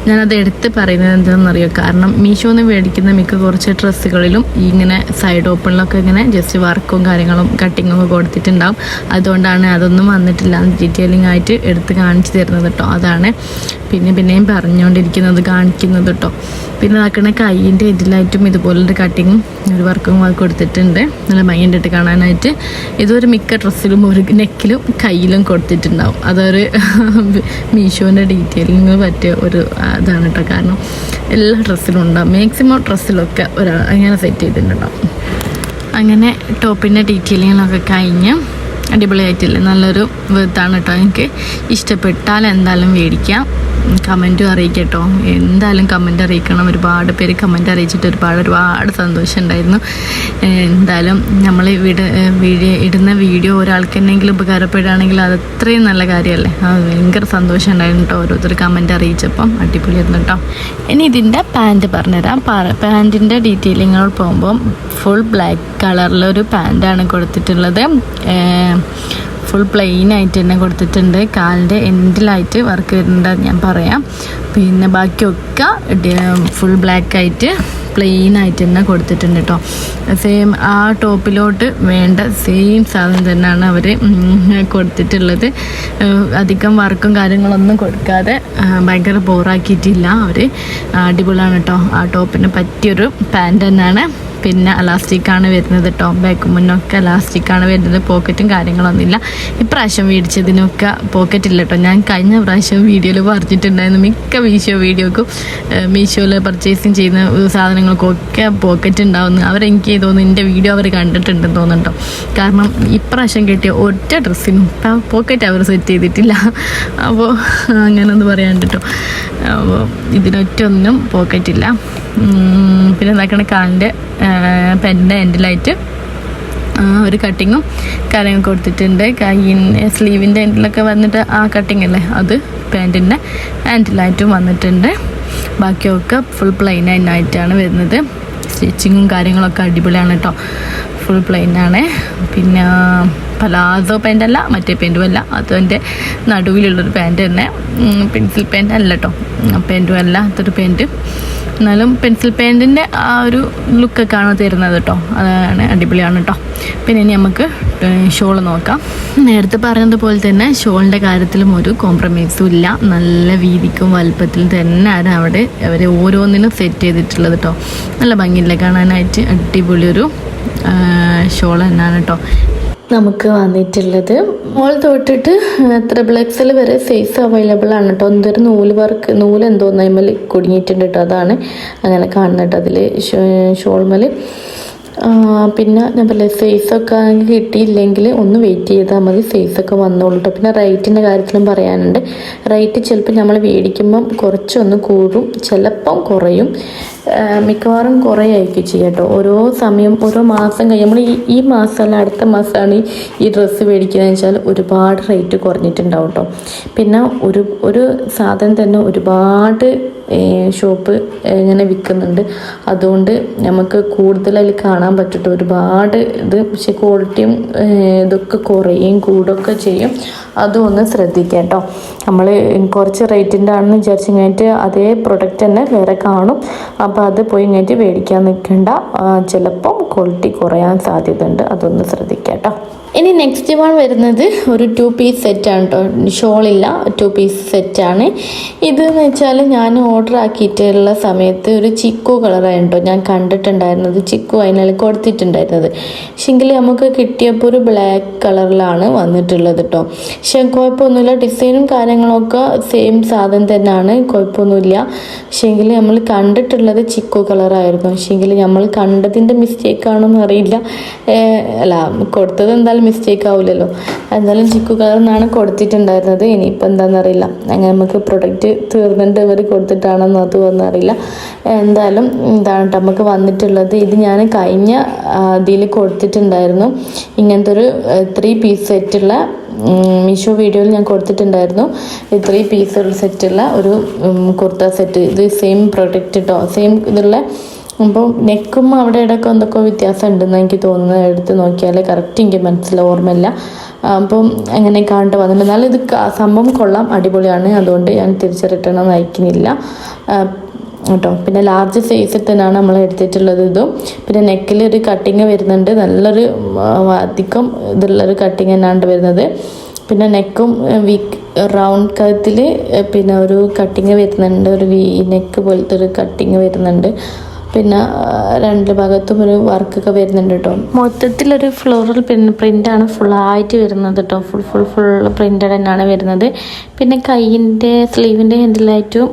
ഞാനത് എടുത്ത് പറയുന്നത് എന്താണെന്നറിയോ, കാരണം മീഷോന്ന് മേടിക്കുന്ന മിക്ക കുറച്ച് ഡ്രസ്സുകളിലും ഇങ്ങനെ സൈഡ് ഓപ്പണിലൊക്കെ ഇങ്ങനെ ജസ്റ്റ് വർക്കും കാര്യങ്ങളും കട്ടിങ്ങും ഒക്കെ കൊടുത്തിട്ടുണ്ടാവും. അതുകൊണ്ടാണ് അതൊന്നും വന്നിട്ടില്ല ഡീറ്റെയിലിംഗ് ആയിട്ട് എടുത്ത് കാണിച്ചു തരുന്നത് കേട്ടോ. അതാണ് പിന്നെയും പറഞ്ഞുകൊണ്ടിരിക്കുന്നത് കാണിക്കുന്നത് കേട്ടോ. പിന്നെ ആക്കണ കൈയിൻ്റെ ഇതിലായിട്ടും ഇതുപോലൊരു കട്ടിങ്ങും ഒരു വർക്കും കൊടുത്തിട്ടുണ്ട്, നല്ല ഭംഗിയുണ്ട് കാണാനായിട്ട്. ഇതൊരു മിക്ക ഡ്രസ്സിലും ഒരു നെക്കിലും കയ്യിലും കൊടുത്തിട്ടുണ്ടാവും. അതൊരു മീഷോൻ്റെ ഡീറ്റെയിലിങ് പറ്റിയ ഒരു ഇതാണ് കേട്ടോ. കാരണം എല്ലാ ഡ്രസ്സിലും ഉണ്ടാവും, മാക്സിമം ഡ്രസ്സിലൊക്കെ അങ്ങനെ സെറ്റ് ചെയ്തിട്ടുണ്ടാവും. അങ്ങനെ ടോപ്പിൻ്റെ ഡീറ്റെയിലിങ്ങിലൊക്കെ കഴിഞ്ഞ് അടിപൊളിയായിട്ടില്ല, നല്ലൊരു വെർത്താണ് കേട്ടോ. എനിക്ക് ഇഷ്ടപ്പെട്ടാൽ എന്തായാലും മേടിക്കാം. കമൻറ്റും അറിയിക്കട്ടോ, എന്തായാലും കമൻറ്റ് അറിയിക്കണം. ഒരുപാട് പേര് കമൻറ്റ് അറിയിച്ചിട്ട് ഒരുപാട് സന്തോഷം ഉണ്ടായിരുന്നു. എന്തായാലും നമ്മൾ ഇടുന്ന വീഡിയോ ഒരാൾക്ക് എന്തെങ്കിലും ഉപകാരപ്പെടുകയാണെങ്കിൽ അത് അത്രയും നല്ല കാര്യമല്ലേ. അത് ഭയങ്കര സന്തോഷം ഉണ്ടായിരുന്നു കേട്ടോ, ഓരോരുത്തർ കമൻറ്റ് അറിയിച്ചപ്പം അടിപൊളിയായിരുന്നു കേട്ടോ. ഇനി ഇതിൻ്റെ പാൻറ്റ് പറഞ്ഞുതരാം. പാൻറ്റിൻ്റെ ഡീറ്റെയിലിങ്ങൾ പോകുമ്പം ഫുൾ ബ്ലാക്ക് കളറിലൊരു പാൻറ്റാണ് കൊടുത്തിട്ടുള്ളത്. ഫുൾ പ്ലെയിൻ ആയിട്ട് തന്നെ കൊടുത്തിട്ടുണ്ട്. കാലിൻ്റെ എൻഡിലായിട്ട് വർക്ക് വരുന്നുണ്ട്, ഞാൻ പറയാം. പിന്നെ ബാക്കിയൊക്കെ ഫുൾ ബ്ലാക്ക് ആയിട്ട് പ്ലെയിൻ ആയിട്ട് തന്നെ കൊടുത്തിട്ടുണ്ട് കേട്ടോ. സെയിം ആ ടോപ്പിലോട്ട് വേണ്ട സെയിം സാധനം തന്നെയാണ് അവർ കൊടുത്തിട്ടുള്ളത്. അധികം വർക്കും കാര്യങ്ങളൊന്നും കൊടുക്കാതെ ഭയങ്കര ബോറാക്കിയിട്ടില്ല അവർ. അടിപൊളിയാണ് കേട്ടോ. ആ ടോപ്പിന് പറ്റിയൊരു പാൻറ്റ് തന്നെയാണ്. പിന്നെ അലാസ്റ്റിക്കാണ് വരുന്നത് കേട്ടോ. ബാക്ക് മുന്നൊക്കെ അലാസ്റ്റിക്കാണ് വരുന്നത്. പോക്കറ്റും കാര്യങ്ങളൊന്നുമില്ല. ഇപ്രാവശ്യം മേടിച്ചതിനൊക്കെ പോക്കറ്റ് ഇല്ല കേട്ടോ. ഞാൻ കഴിഞ്ഞ പ്രാവശ്യം വീഡിയോയിൽ പറഞ്ഞിട്ടുണ്ടായിരുന്നു, മിക്ക മീഷോയിൽ പർച്ചേസിങ് ചെയ്യുന്ന സാധനങ്ങൾക്കൊക്കെ പോക്കറ്റ് ഉണ്ടാവുന്നു. അവരെനിക്ക് തോന്നുന്നു എൻ്റെ വീഡിയോ അവർ കണ്ടിട്ടുണ്ടെന്ന് തോന്നുന്നുണ്ടോ. കാരണം ഇപ്രാവശ്യം കിട്ടിയ ഒറ്റ ഡ്രസ്സിനും പോക്കറ്റ് അവർ സെറ്റ് ചെയ്തിട്ടില്ല. അപ്പോൾ അങ്ങനെയൊന്ന് പറയാണ്ട് കേട്ടോ. അപ്പോൾ ഇതിനൊറ്റൊന്നും പോക്കറ്റില്ല. പിന്നെ എന്താക്കണ കാലിൻ്റെ പെൻ്റെ എൻഡിലായിട്ട് ഒരു കട്ടിങ്ങും കാര്യങ്ങൾ കൊടുത്തിട്ടുണ്ട്. സ്ലീവിൻ്റെ എൻഡിലൊക്കെ വന്നിട്ട് ആ കട്ടിങ് അല്ലേ, അത് പാൻറ്റിൻ്റെ എൻഡിലായിട്ടും വന്നിട്ടുണ്ട്. ബാക്കിയൊക്കെ ഫുൾ പ്ലെയിൻ ആയിട്ടാണ് വരുന്നത്. സ്റ്റിച്ചിങ്ങും കാര്യങ്ങളൊക്കെ അടിപൊളിയാണ് കേട്ടോ. ഫുൾ പ്ലെയിനാണ്. പിന്നെ പലാസോ പാൻറ്റല്ല, മറ്റേ പാൻറ്റും അല്ല, അതിൻ്റെ നടുവിലുള്ളൊരു പാൻറ്റ് തന്നെ. പെൻസിൽ പാൻറ്റ് അല്ല കേട്ടോ, പാൻറ്റും അല്ല, അതൊരു പാൻറ്റ്. എന്നാലും പെൻസിൽ പാൻറ്റിൻ്റെ ആ ഒരു ലുക്കൊക്കെയാണ് തരുന്നത് കേട്ടോ. അതാണ് അടിപൊളിയാണ് കേട്ടോ. പിന്നെ ഇനി നമുക്ക് ഷോൾ നോക്കാം. നേരത്തെ പറഞ്ഞതുപോലെ തന്നെ ഷോളിൻ്റെ കാര്യത്തിലും ഒരു കോംപ്രമൈസും ഇല്ല. നല്ല വീതിക്കും വലുപ്പത്തിലും തന്നെയാണ് അവർ ഓരോന്നിനും സെറ്റ് ചെയ്തിട്ടുള്ളത് കേട്ടോ. നല്ല ഭംഗിയില്ല കാണാനായിട്ട്. അടിപൊളിയൊരു ഷോൾ തന്നെയാണ് കേട്ടോ നമുക്ക് വന്നിട്ടുള്ളത്. മോൾ തൊട്ടിട്ട് XXL വരെ സൈസ് അവൈലബിൾ ആണ് കേട്ടോ. എന്തൊരു നൂല് എന്തോന്ന് അതിൽ കുടുങ്ങിയിട്ടുണ്ട് കേട്ടോ. അതാണ് അങ്ങനെ കാണുന്നത് കേട്ടോ അതിൽ ഷോൾമേൽ. പിന്നെ ഞാൻ പറയാം, സൈസൊക്കെ കിട്ടിയില്ലെങ്കിൽ ഒന്ന് വെയിറ്റ് ചെയ്താൽ മതി, സൈസൊക്കെ വന്നോളൂ കേട്ടോ. പിന്നെ റേറ്റിൻ്റെ കാര്യത്തിലും പറയാനുണ്ട്. റേറ്റ് ചിലപ്പോൾ നമ്മൾ മേടിക്കുമ്പം കുറച്ചൊന്ന് കൂടും, ചിലപ്പം കുറയും, മിക്കവാറും കുറയായിരിക്കും ചെയ്യുക കേട്ടോ. ഓരോ സമയം ഓരോ മാസം കഴിയുമ്പോൾ ഈ മാസമല്ല അടുത്ത മാസമാണ് ഈ ഡ്രസ്സ് മേടിക്കുന്നതെന്ന് വെച്ചാൽ ഒരുപാട് റേറ്റ് കുറഞ്ഞിട്ടുണ്ടാവും കേട്ടോ. പിന്നെ ഒരു സാധനം തന്നെ ഒരുപാട് ഷോപ്പ് ഇങ്ങനെ വിൽക്കുന്നുണ്ട്. അതുകൊണ്ട് നമുക്ക് കൂടുതൽ കാണാൻ പറ്റും ഒരുപാട് ഇത്. പക്ഷെ ക്വാളിറ്റിയും ഇതൊക്കെ കുറയും കൂടുകയൊക്കെ ചെയ്യും. അതും ഒന്ന് ശ്രദ്ധിക്കാം കേട്ടോ. നമ്മൾ കുറച്ച് റേറ്റിൻ്റെ ആണെന്ന് വിചാരിച്ചു കഴിഞ്ഞിട്ട് അതേ പ്രൊഡക്റ്റ് തന്നെ വേറെ കാണും. അപ്പോൾ അത് പോയി ഇങ്ങോട്ട് മേടിക്കാൻ നിൽക്കണ്ട, ചിലപ്പം ക്വാളിറ്റി കുറയാൻ സാധ്യത ഉണ്ട്, അതൊന്ന് ശ്രദ്ധിക്കാം കേട്ടോ. ഇനി നെക്സ്റ്റ് വൺ വരുന്നത് ഒരു 2 പീസ് സെറ്റാണ് കേട്ടോ. ഷോളില്ല, 2 പീസ് സെറ്റാണ്. ഇതെന്ന് വെച്ചാൽ ഞാൻ ഓർഡർ ആക്കിയിട്ടുള്ള സമയത്ത് ഒരു ചിക്കു കളറാണ് കേട്ടോ ഞാൻ കണ്ടിട്ടുണ്ടായിരുന്നത്, ചിക്കു അതിനാൽ കൊടുത്തിട്ടുണ്ടായിരുന്നത്. പക്ഷെങ്കിൽ നമുക്ക് കിട്ടിയപ്പോൾ ഒരു ബ്ലാക്ക് കളറിലാണ് വന്നിട്ടുള്ളത് കേട്ടോ. പക്ഷെ കുഴപ്പമൊന്നുമില്ല, ഡിസൈനും കാര്യങ്ങളൊക്കെ സെയിം സാധനം തന്നെയാണ്, കുഴപ്പമൊന്നുമില്ല. പക്ഷെങ്കിൽ നമ്മൾ കണ്ടിട്ടുള്ളത് ചിക്കു കളറായിരുന്നു. പക്ഷെങ്കിൽ നമ്മൾ കണ്ടതിൻ്റെ മിസ്റ്റേക്കാണോന്ന് അറിയില്ല, അല്ല കൊടുത്തത് എന്തായാലും മിസ്റ്റേക്ക് ആവില്ലല്ലോ. എന്തായാലും ചിക്കു കളറിനാണ് കൊടുത്തിട്ടുണ്ടായിരുന്നത്. ഇനിയിപ്പോൾ എന്താണെന്നറിയില്ല, അങ്ങനെ നമുക്ക് പ്രൊഡക്റ്റ് തീർന്നിട്ട് ഇവർ കൊടുത്തിട്ടാണെന്ന് അതും അറിയില്ല. എന്തായാലും ഇതാണ് നമുക്ക് വന്നിട്ടുള്ളത്. ഇത് ഞാൻ കഴിഞ്ഞ ഇതിൽ കൊടുത്തിട്ടുണ്ടായിരുന്നു, ഇങ്ങനത്തെ ഒരു 3 പീസ് സെറ്റുള്ള മീഷോ വീഡിയോയിൽ ഞാൻ കൊടുത്തിട്ടുണ്ടായിരുന്നു. 3 പീസ് സെറ്റുള്ള ഒരു കുർത്ത സെറ്റ്. ഇത് സെയിം പ്രൊഡക്റ്റ് കേട്ടോ, സെയിം ഇതുള്ള. അപ്പോൾ നെക്കും അവിടെ ഇടയ്ക്ക് എന്തൊക്കെ വ്യത്യാസം ഉണ്ടെന്ന് എനിക്ക് തോന്നുന്നത്, എടുത്ത് നോക്കിയാൽ കറക്റ്റ് എനിക്ക് മനസ്സിലാവും, ഓർമ്മയില്ല. അപ്പം അങ്ങനെ കണ്ട് വന്നിട്ടുണ്ട്. എന്നാലും ഇത് സംഭവം കൊള്ളാം, അടിപൊളിയാണ്. അതുകൊണ്ട് ഞാൻ തിരിച്ച് റിട്ടേൺ ഒന്നും അയക്കുന്നില്ല കേട്ടോ. പിന്നെ ലാർജ് സൈസിൽ തന്നെയാണ് നമ്മൾ എടുത്തിട്ടുള്ളത് ഇതും. പിന്നെ നെക്കിൽ ഒരു കട്ടിങ് വരുന്നുണ്ട്, നല്ലൊരു അധികം ഇതുള്ളൊരു കട്ടിങ് തന്നെയാണ് വരുന്നത്. പിന്നെ നെക്കും റൗണ്ട് കഴുത്തിൽ പിന്നെ ഒരു കട്ടിങ് വരുന്നുണ്ട്, ഒരു നെക്ക് പോലത്തെ ഒരു കട്ടിങ് വരുന്നുണ്ട്. പിന്നെ 2 ഭാഗത്തും ഒരു വർക്കൊക്കെ വരുന്നുണ്ട് കേട്ടോ. മൊത്തത്തിലൊരു ഫ്ലോറൽ പ്രിൻ്റാണ് ഫുള്ളായിട്ട് വരുന്നത് കേട്ടോ. ഫുൾ പ്രിൻ്റഡ് തന്നെയാണ് വരുന്നത്. പിന്നെ കൈയിൻ്റെ സ്ലീവിൻ്റെ ഹാൻഡിലായിട്ടും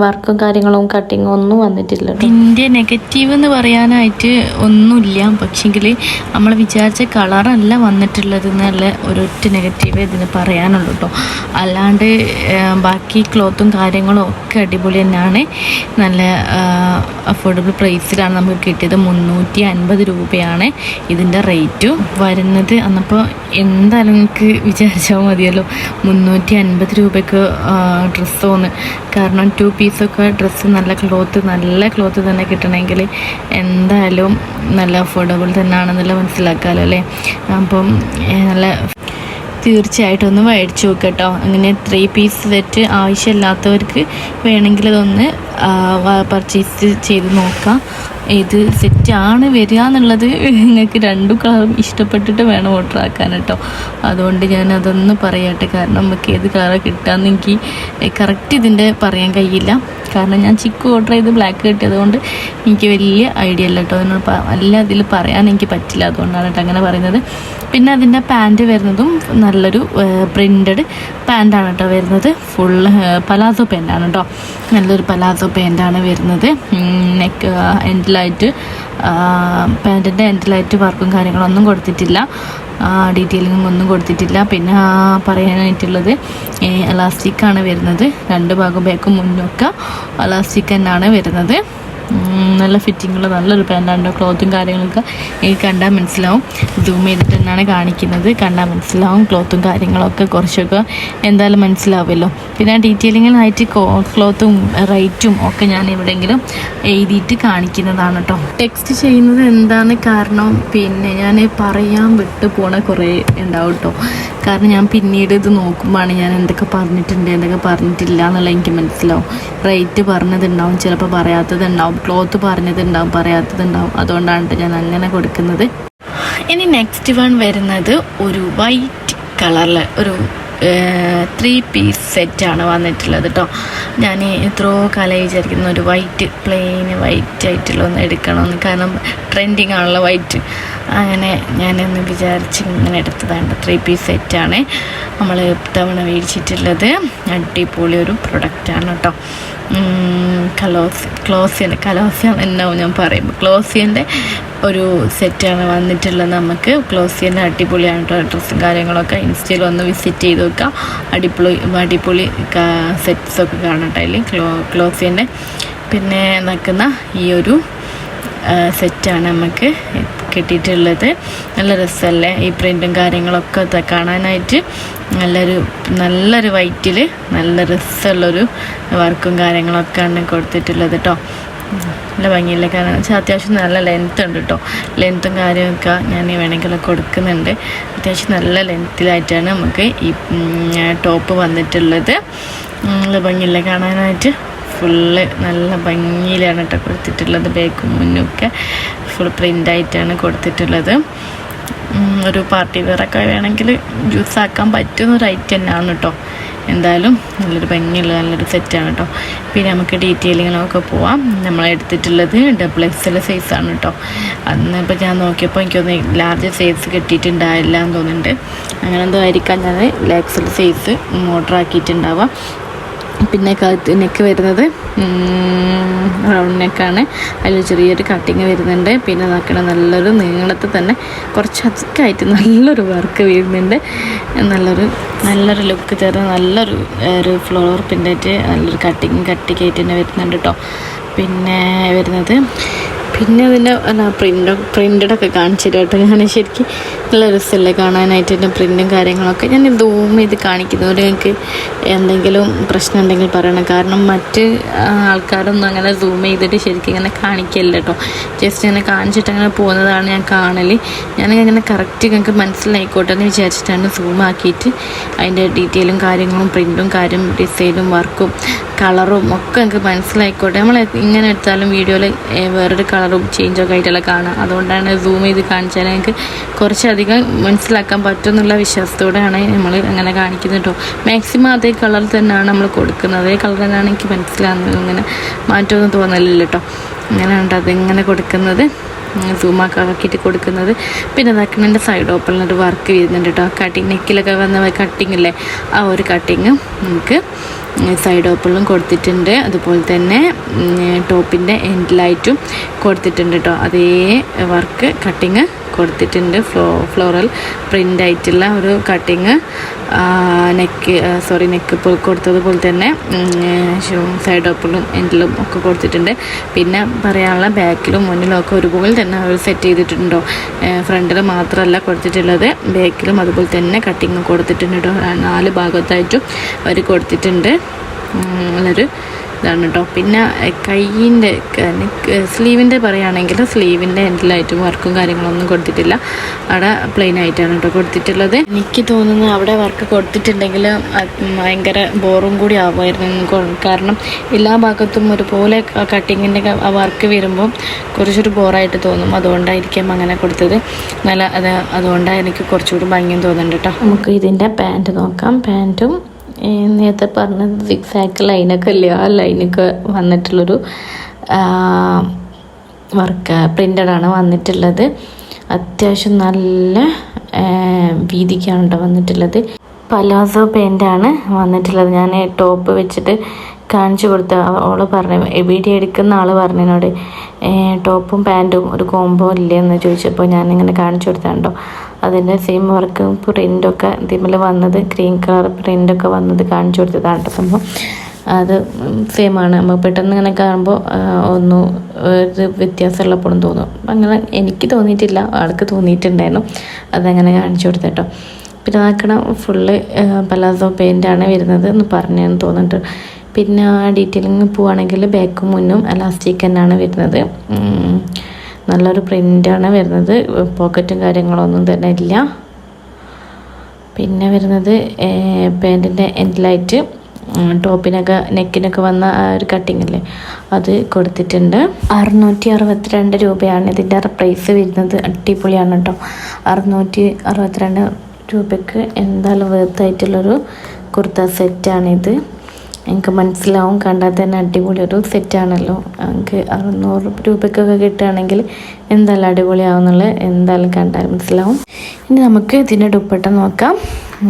വർക്കും കാര്യങ്ങളും കട്ടിങ്ങും ഒന്നും വന്നിട്ടില്ല. ഇതിൻ്റെ നെഗറ്റീവ് എന്ന് പറയാനായിട്ട് ഒന്നുമില്ല, പക്ഷെങ്കിൽ നമ്മൾ വിചാരിച്ച കളറല്ല വന്നിട്ടുള്ളത് എന്നുള്ള ഒരൊറ്റ നെഗറ്റീവ് ഇതിന് പറയാനുള്ളൂ കേട്ടോ. അല്ലാണ്ട് ബാക്കി ക്ലോത്തും കാര്യങ്ങളും ഒക്കെ അടിപൊളി തന്നെയാണ്. നല്ല അഫോർഡബിൾ പ്രൈസിലാണ് നമുക്ക് കിട്ടിയത്. 350 രൂപയാണ് ഇതിൻ്റെ റേറ്റും വരുന്നത്. അന്നപ്പോൾ എന്തായാലും നിങ്ങൾക്ക് വിചാരിച്ചാൽ മതിയല്ലോ 350 രൂപയ്ക്ക് ഡ്രസ്സ് തോന്നുന്നു. കാരണം 2 പീസൊക്കെ ഡ്രസ്സ് നല്ല ക്ലോത്ത് തന്നെ കിട്ടണമെങ്കിൽ എന്തായാലും നല്ല അഫോർഡബിൾ തന്നെയാണെന്നുള്ള മനസ്സിലാക്കാമല്ലോ അല്ലേ. അപ്പം നല്ല തീർച്ചയായിട്ടും ഒന്ന് മേടിച്ച് നോക്കുക കേട്ടോ. അങ്ങനെ 3 പീസ് സെറ്റ് ആവശ്യമില്ലാത്തവർക്ക് വേണമെങ്കിൽ അതൊന്ന് പർച്ചേസ് ചെയ്ത് നോക്കാം. ഏത് സെറ്റാണ് വരിക എന്നുള്ളത് നിങ്ങൾക്ക് 2 കളറും ഇഷ്ടപ്പെട്ടിട്ട് വേണം ഓർഡർ ആക്കാൻ കേട്ടോ. അതുകൊണ്ട് ഞാൻ അതൊന്ന് പറയട്ടെ, കാരണം നമുക്ക് ഏത് കളർ കിട്ടാമെന്ന് എനിക്ക് കറക്റ്റ് ഇതിൻ്റെ പറയാൻ കഴിയില്ല. കാരണം ഞാൻ ചിക്കു ഓർഡർ ചെയ്ത് ബ്ലാക്ക് കിട്ടിയത് കൊണ്ട് എനിക്ക് വലിയ ഐഡിയ ഇല്ല കേട്ടോ. അതിനോട് അല്ല അതിൽ പറയാൻ എനിക്ക് പറ്റില്ല, അതുകൊണ്ടാണ് കേട്ടോ അങ്ങനെ പറയുന്നത്. പിന്നെ അതിൻ്റെ പാൻറ്റ് വരുന്നതും നല്ലൊരു പ്രിൻ്റഡ് പാൻറ്റാണ് കേട്ടോ വരുന്നത്. ഫുൾ പലാസോ പാൻറ്റാണ് കേട്ടോ, നല്ലൊരു പലാസോ പാൻറ്റാണ് വരുന്നത്. നെക്ക് എൻഡിലായിട്ട് പാൻറ്റിൻ്റെ എൻഡിലായിട്ട് വർക്കും കാര്യങ്ങളൊന്നും കൊടുത്തിട്ടില്ല, ഡീറ്റെയിലിങ്ങും ഒന്നും കൊടുത്തിട്ടില്ല. പിന്നെ പറയാനായിട്ടുള്ളത് എലാസ്റ്റിക്കാണ് വരുന്നത്. 2 ഭാഗം ബാക്കും മുന്നൊക്കെ എലാസ്റ്റിക് തന്നെയാണ് വരുന്നത്. നല്ല ഫിറ്റിങ്ങുള്ള നല്ലൊരു പാൻറ്റാണ്. ക്ലോത്തും കാര്യങ്ങളൊക്കെ എനിക്ക് കണ്ടാൽ മനസ്സിലാവും. സൂം ചെയ്തിട്ട് തന്നെയാണ് കാണിക്കുന്നത്, കണ്ടാൽ മനസ്സിലാവും. ക്ലോത്തും കാര്യങ്ങളൊക്കെ കുറച്ചൊക്കെ എന്തായാലും മനസ്സിലാവുമല്ലോ. പിന്നെ ഡീറ്റെയിലിങ്ങിനായിട്ട് ക്ലോത്തും റേറ്റും ഒക്കെ ഞാൻ എവിടെയെങ്കിലും എഴുതിയിട്ട് കാണിക്കുന്നതാണ് കേട്ടോ. ടെക്സ്റ്റ് ചെയ്യുന്നത് എന്താണ് കാരണം, പിന്നെ ഞാൻ പറയാൻ വിട്ടു പോണ കുറേ ഉണ്ടാവും കേട്ടോ. കാരണം ഞാൻ പിന്നീട് ഇത് നോക്കുമ്പോഴാണ് ഞാൻ എന്തൊക്കെ പറഞ്ഞിട്ടുണ്ട് എന്തൊക്കെ പറഞ്ഞിട്ടില്ല എന്നുള്ള എനിക്ക് മനസ്സിലാവും. റേറ്റ് പറഞ്ഞതുണ്ടാവും, ചിലപ്പോൾ പറയാത്തതുണ്ടാവും, ക്ലോത്ത് പറഞ്ഞതുണ്ടാവും, പറയാത്തതുണ്ടാവും. അതുകൊണ്ടാണ് ഞാൻ അങ്ങനെ കൊടുക്കുന്നത്. ഇനി നെക്സ്റ്റ് വൺ വരുന്നത് ഒരു വൈറ്റ് കളറിൽ ഒരു 3 പീസ് സെറ്റാണ് വന്നിട്ടുള്ളത് കേട്ടോ. ഞാൻ എത്രയോ കാലം വിചാരിക്കുന്ന ഒരു പ്ലെയിൻ വൈറ്റ് ആയിട്ടുള്ള ഒന്ന് എടുക്കണമെന്ന്, കാരണം ട്രെൻഡിങ് ആണല്ലോ വൈറ്റ്. അങ്ങനെ ഞാനൊന്ന് വിചാരിച്ച് ഇങ്ങനെ എടുത്തതാണ്. 3 പീസ് സെറ്റാണ് നമ്മൾ തവണ മേടിച്ചിട്ടുള്ളത്. അടിപൊളി ഒരു പ്രൊഡക്റ്റാണ് കേട്ടോ. കലോസിയൻ എന്നാവും ഞാൻ പറയുമ്പോൾ ക്ലോസിയൻ്റെ ഒരു സെറ്റാണ് വന്നിട്ടുള്ളത്. നമുക്ക് ക്ലോസിയൻ്റെ അടിപൊളിയാണ് കേട്ടോ. ഡ്രസ്സും കാര്യങ്ങളൊക്കെ ഇൻസ്റ്റയിൽ ഒന്ന് വിസിറ്റ് ചെയ്ത് നോക്കാം. അടിപൊളി സെറ്റ്സൊക്കെ കാണട്ടെ അതിൽ ക്ലോസിയൻ്റെ. പിന്നെ നടക്കുന്ന ഈ ഒരു സെറ്റാണ് നമുക്ക് കിട്ടിയിട്ടുള്ളത്. നല്ല രസമല്ലേ ഈ പ്രിൻറ്റും കാര്യങ്ങളൊക്കെ കാണാനായിട്ട്. നല്ലൊരു വൈറ്റിൽ നല്ല രസമുള്ളൊരു വർക്കും കാര്യങ്ങളൊക്കെയാണ് കൊടുത്തിട്ടുള്ളത് കേട്ടോ. നല്ല ഭംഗിയില്ല, കാരണം വെച്ചാൽ അത്യാവശ്യം നല്ല ലെങ്ത്ത് ഉണ്ട് കേട്ടോ. ലെങ്ത്തും കാര്യമൊക്കെ ഞാൻ വേണമെങ്കിൽ കൊടുക്കുന്നുണ്ട്. അത്യാവശ്യം നല്ല ലെങ്ത്തിലായിട്ടാണ് നമുക്ക് ഈ ടോപ്പ് വന്നിട്ടുള്ളത്. നല്ല ഭംഗിയില്ല കാണാനായിട്ട്. ഫുള്ള് നല്ല ഭംഗിയിലാണ് കേട്ടോ കൊടുത്തിട്ടുള്ളത്. ബാക്കും മുന്നൊക്കെ ഫുൾ പ്രിൻ്റായിട്ടാണ് കൊടുത്തിട്ടുള്ളത്. ഒരു പാർട്ടി വെയറൊക്കെ വേണമെങ്കിൽ യൂസ് ആക്കാൻ പറ്റുന്ന ഒരു ഐറ്റം തന്നെയാണ് കേട്ടോ. എന്തായാലും നല്ലൊരു ഭംഗിയുള്ള നല്ലൊരു സെറ്റാണ് കേട്ടോ. പിന്നെ നമുക്ക് ഡീറ്റെയിലിങ്ങിനൊക്കെ പോവാം. നമ്മളെടുത്തിട്ടുള്ളത് XXL സൈസാണ് കേട്ടോ. അന്ന് ഇപ്പോൾ ഞാൻ നോക്കിയപ്പോൾ എനിക്കൊന്ന് ലാർജ് സൈസ് കിട്ടിയിട്ടുണ്ടായില്ല എന്ന് തോന്നുന്നുണ്ട്. അങ്ങനെ എന്തോ ആയിരിക്കാം ഞാൻ XL സൈസ് ഓർഡർ ആക്കിയിട്ടുണ്ടാവാം. പിന്നെ നെക്ക് വരുന്നത് റൗണ്ട് നെക്കാണ്. അതിൽ ചെറിയൊരു കട്ടിങ് വരുന്നുണ്ട്. പിന്നെ നോക്കണം നല്ലൊരു നീളത്തിൽ തന്നെ കുറച്ച് അധികമായിട്ട് നല്ലൊരു വർക്ക് വരുന്നുണ്ട്. നല്ലൊരു ലുക്ക് തരുന്ന നല്ലൊരു ഫ്ലോർ പ്രിൻ്റായിട്ട് നല്ലൊരു കട്ടിക്കായിട്ട് തന്നെ വരുന്നുണ്ട് കേട്ടോ. പിന്നെ വരുന്നത് അതിൻ്റെ പ്രിൻ്റഡൊക്കെ കാണിച്ചിട്ട് കേട്ടോ. ഞാൻ ശരിക്കും നല്ല രസമല്ലേ കാണാനായിട്ട് എൻ്റെ പ്രിൻറ്റും കാര്യങ്ങളൊക്കെ. ഞാൻ സൂം ചെയ്ത് കാണിക്കുന്നവർ എനിക്ക് എന്തെങ്കിലും പ്രശ്നം ഉണ്ടെങ്കിൽ പറയണം. കാരണം മറ്റ് ആൾക്കാരൊന്നും അങ്ങനെ സൂം ചെയ്തിട്ട് ശരിക്കും ഇങ്ങനെ കാണിക്കില്ല കേട്ടോ. ജസ്റ്റ് ഇങ്ങനെ കാണിച്ചിട്ട് അങ്ങനെ പോകുന്നതാണ് ഞാൻ കാണൽ. ഞാനിങ്ങനെ കറക്റ്റ് ഞങ്ങൾക്ക് മനസ്സിലായിക്കോട്ടെ എന്ന് വിചാരിച്ചിട്ടാണ് സൂം ആക്കിയിട്ട് അതിൻ്റെ ഡീറ്റെയിലും കാര്യങ്ങളും പ്രിൻറ്റും ഡിസൈനും വർക്കും കളറും ഒക്കെ എനിക്ക് മനസ്സിലായിക്കോട്ടെ. നമ്മൾ ഇങ്ങനെ എടുത്താലും വീഡിയോയിൽ വേറൊരു കളറും ചേഞ്ചൊക്കെ ആയിട്ടല്ല കാണാം. അതുകൊണ്ടാണ് സൂം ചെയ്ത് കാണിച്ചാൽ എനിക്ക് കുറച്ചധികം മനസ്സിലാക്കാൻ പറ്റും എന്നുള്ള വിശ്വാസത്തോടെയാണ് നമ്മൾ അങ്ങനെ കാണിക്കുന്നത് കേട്ടോ. മാക്സിമം അതേ കളർ തന്നെയാണ് നമ്മൾ കൊടുക്കുന്നത്. അതേ കളർ തന്നെയാണ് എനിക്ക് മനസ്സിലാകുന്നത്. ഇങ്ങനെ മാറ്റമൊന്നും തോന്നലില്ല കേട്ടോ. അങ്ങനെയുണ്ട് അതിങ്ങനെ കൊടുക്കുന്നത്, സൂമാക്കിയിട്ട് കൊടുക്കുന്നത്. പിന്നെ അതാക്കണ സൈഡ് ഓപ്പണിലൊരു വർക്ക് വരുന്നുണ്ട് കേട്ടോ. നെക്കിലൊക്കെ വന്ന കട്ടിങ്ങില്ലേ, ആ ഒരു കട്ടിങ് നമുക്ക് സൈഡ് ഓപ്പണിലും കൊടുത്തിട്ടുണ്ട്. അതുപോലെ തന്നെ ടോപ്പിൻ്റെ എൻഡിലായിട്ടും കൊടുത്തിട്ടുണ്ട് കേട്ടോ. അതേ വർക്ക് കട്ടിങ് കൊടുത്തിട്ടുണ്ട്. ഫ്ലോറൽ പ്രിൻ്റ് ആയിട്ടുള്ള ഒരു കട്ടിങ് നെക്ക് കൊടുത്തതുപോലെ തന്നെ സൈഡ് ഓപ്പണിലും എൻഡിലും ഒക്കെ കൊടുത്തിട്ടുണ്ട്. പിന്നെ പറയാനുള്ള ബാക്കിലും മുന്നിലും ഒക്കെ ഒരുപോലെ തന്നെ അവർ സെറ്റ് ചെയ്തിട്ടുണ്ടോ. ഫ്രണ്ടിൽ മാത്രമല്ല കൊടുത്തിട്ടുള്ളത്, ബാക്കിലും അതുപോലെ തന്നെ കട്ടിങ് കൊടുത്തിട്ടുണ്ട് കേട്ടോ. 4 ഭാഗത്തായിട്ടും അവർ കൊടുത്തിട്ടുണ്ട്. നല്ലൊരു ഇതാണ് കേട്ടോ. പിന്നെ കൈയിൻ്റെ സ്ലീവിൻ്റെ പറയുകയാണെങ്കിൽ സ്ലീവിൻ്റെ എൻഡിലായിട്ടും വർക്കും കാര്യങ്ങളൊന്നും കൊടുത്തിട്ടില്ല. അവിടെ പ്ലെയിൻ ആയിട്ടാണ് കേട്ടോ കൊടുത്തിട്ടുള്ളത്. എനിക്ക് തോന്നുന്നു അവിടെ വർക്ക് കൊടുത്തിട്ടുണ്ടെങ്കിൽ ഭയങ്കര ബോറും കൂടി ആവുമായിരുന്നു. കാരണം എല്ലാ ഭാഗത്തും ഒരുപോലെ കട്ടിങ്ങിൻ്റെ വർക്ക് വരുമ്പം കുറച്ചൊരു ബോറായിട്ട് തോന്നും. അതുകൊണ്ടായിരിക്കും അങ്ങനെ കൊടുത്തത്. അതുകൊണ്ടാണ് എനിക്ക് കുറച്ചുകൂടി ഭംഗിയും തോന്നുന്നുണ്ട് കേട്ടോ. നമുക്ക് ഇതിൻ്റെ പാൻറ്റ് നോക്കാം. പാൻറ്റും നേരത്തെ പറഞ്ഞത് സിക്സാക്ക് ലൈനൊക്കെ ഇല്ലേ, ആ ലൈനൊക്കെ വന്നിട്ടുള്ളൊരു വർക്ക് പ്രിൻ്റഡാണ് വന്നിട്ടുള്ളത്. അത്യാവശ്യം നല്ല വീതിക്കാണ് കേട്ടോ വന്നിട്ടുള്ളത്. പലാസോ പാൻറ്റാണ് വന്നിട്ടുള്ളത്. ഞാൻ ടോപ്പ് വെച്ചിട്ട് കാണിച്ചു കൊടുത്ത അവൾ പറഞ്ഞു, വീഡിയോ എടുക്കുന്ന ആൾ പറഞ്ഞതിനോട് ടോപ്പും പാൻറ്റും ഒരു കോംബോ ഇല്ലയെന്ന് ചോദിച്ചപ്പോൾ ഞാനിങ്ങനെ കാണിച്ചു കൊടുത്താണ്ടോ. അതിൻ്റെ സെയിം വർക്ക് പ്രിൻ്റൊക്കെ ഇതിൽ വന്നത് ഗ്രീൻ കളർ പ്രിൻ്റൊക്കെ വന്നത് കാണിച്ചു കൊടുത്തതാണ് കേട്ടോ. സംഭവം അത് സെയിമാണ്. നമുക്ക് പെട്ടെന്ന് ഇങ്ങനെ കാണുമ്പോൾ ഒന്നും ഒരു വ്യത്യാസമുള്ളപ്പോഴും തോന്നും. അങ്ങനെ എനിക്ക് തോന്നിയിട്ടില്ല, ആൾക്ക് തോന്നിയിട്ടുണ്ടായിരുന്നു. അതങ്ങനെ കാണിച്ചു കൊടുത്ത കേട്ടോ. പിന്നെ ആക്കണം ഫുള്ള് പലാസോ പെയിൻ്റാണ് വരുന്നത് എന്ന് പറഞ്ഞെന്ന് തോന്നുന്നുണ്ട്. പിന്നെ ഡീറ്റെയിലിങ് പോവുകയാണെങ്കിൽ ബാക്കും മുന്നും എലാസ്റ്റിക് തന്നെയാണ് വരുന്നത്. നല്ലൊരു പ്രിൻ്റാണ് വരുന്നത്. പോക്കറ്റും കാര്യങ്ങളൊന്നും തന്നെ ഇല്ല. പിന്നെ വരുന്നത് പാൻറ്റിൻ്റെ എൻഡിലായിട്ട് ടോപ്പിനൊക്കെ നെക്കിനൊക്കെ വന്ന ആ ഒരു കട്ടിങ് അല്ലേ, അത് കൊടുത്തിട്ടുണ്ട്. 662 രൂപയാണ് ഇതിൻ്റെ പ്രൈസ് വരുന്നത്. അടിപൊളിയാണ് കേട്ടോ. 662 രൂപയ്ക്ക് എന്തായാലും വേർത്തായിട്ടുള്ളൊരു കുർത്ത സെറ്റാണിത്. എനിക്ക് മനസ്സിലാവും, കണ്ടാൽ തന്നെ അടിപൊളി ഒരു സെറ്റാണല്ലോ. എനിക്ക് 600 രൂപയ്ക്കൊക്കെ കിട്ടുകയാണെങ്കിൽ എന്തായാലും അടിപൊളിയാവുന്നുള്ളത് എന്തായാലും കണ്ടാൽ മനസ്സിലാവും. ഇനി നമുക്ക് ഇതിൻ്റെ ദുപ്പട്ട നോക്കാം.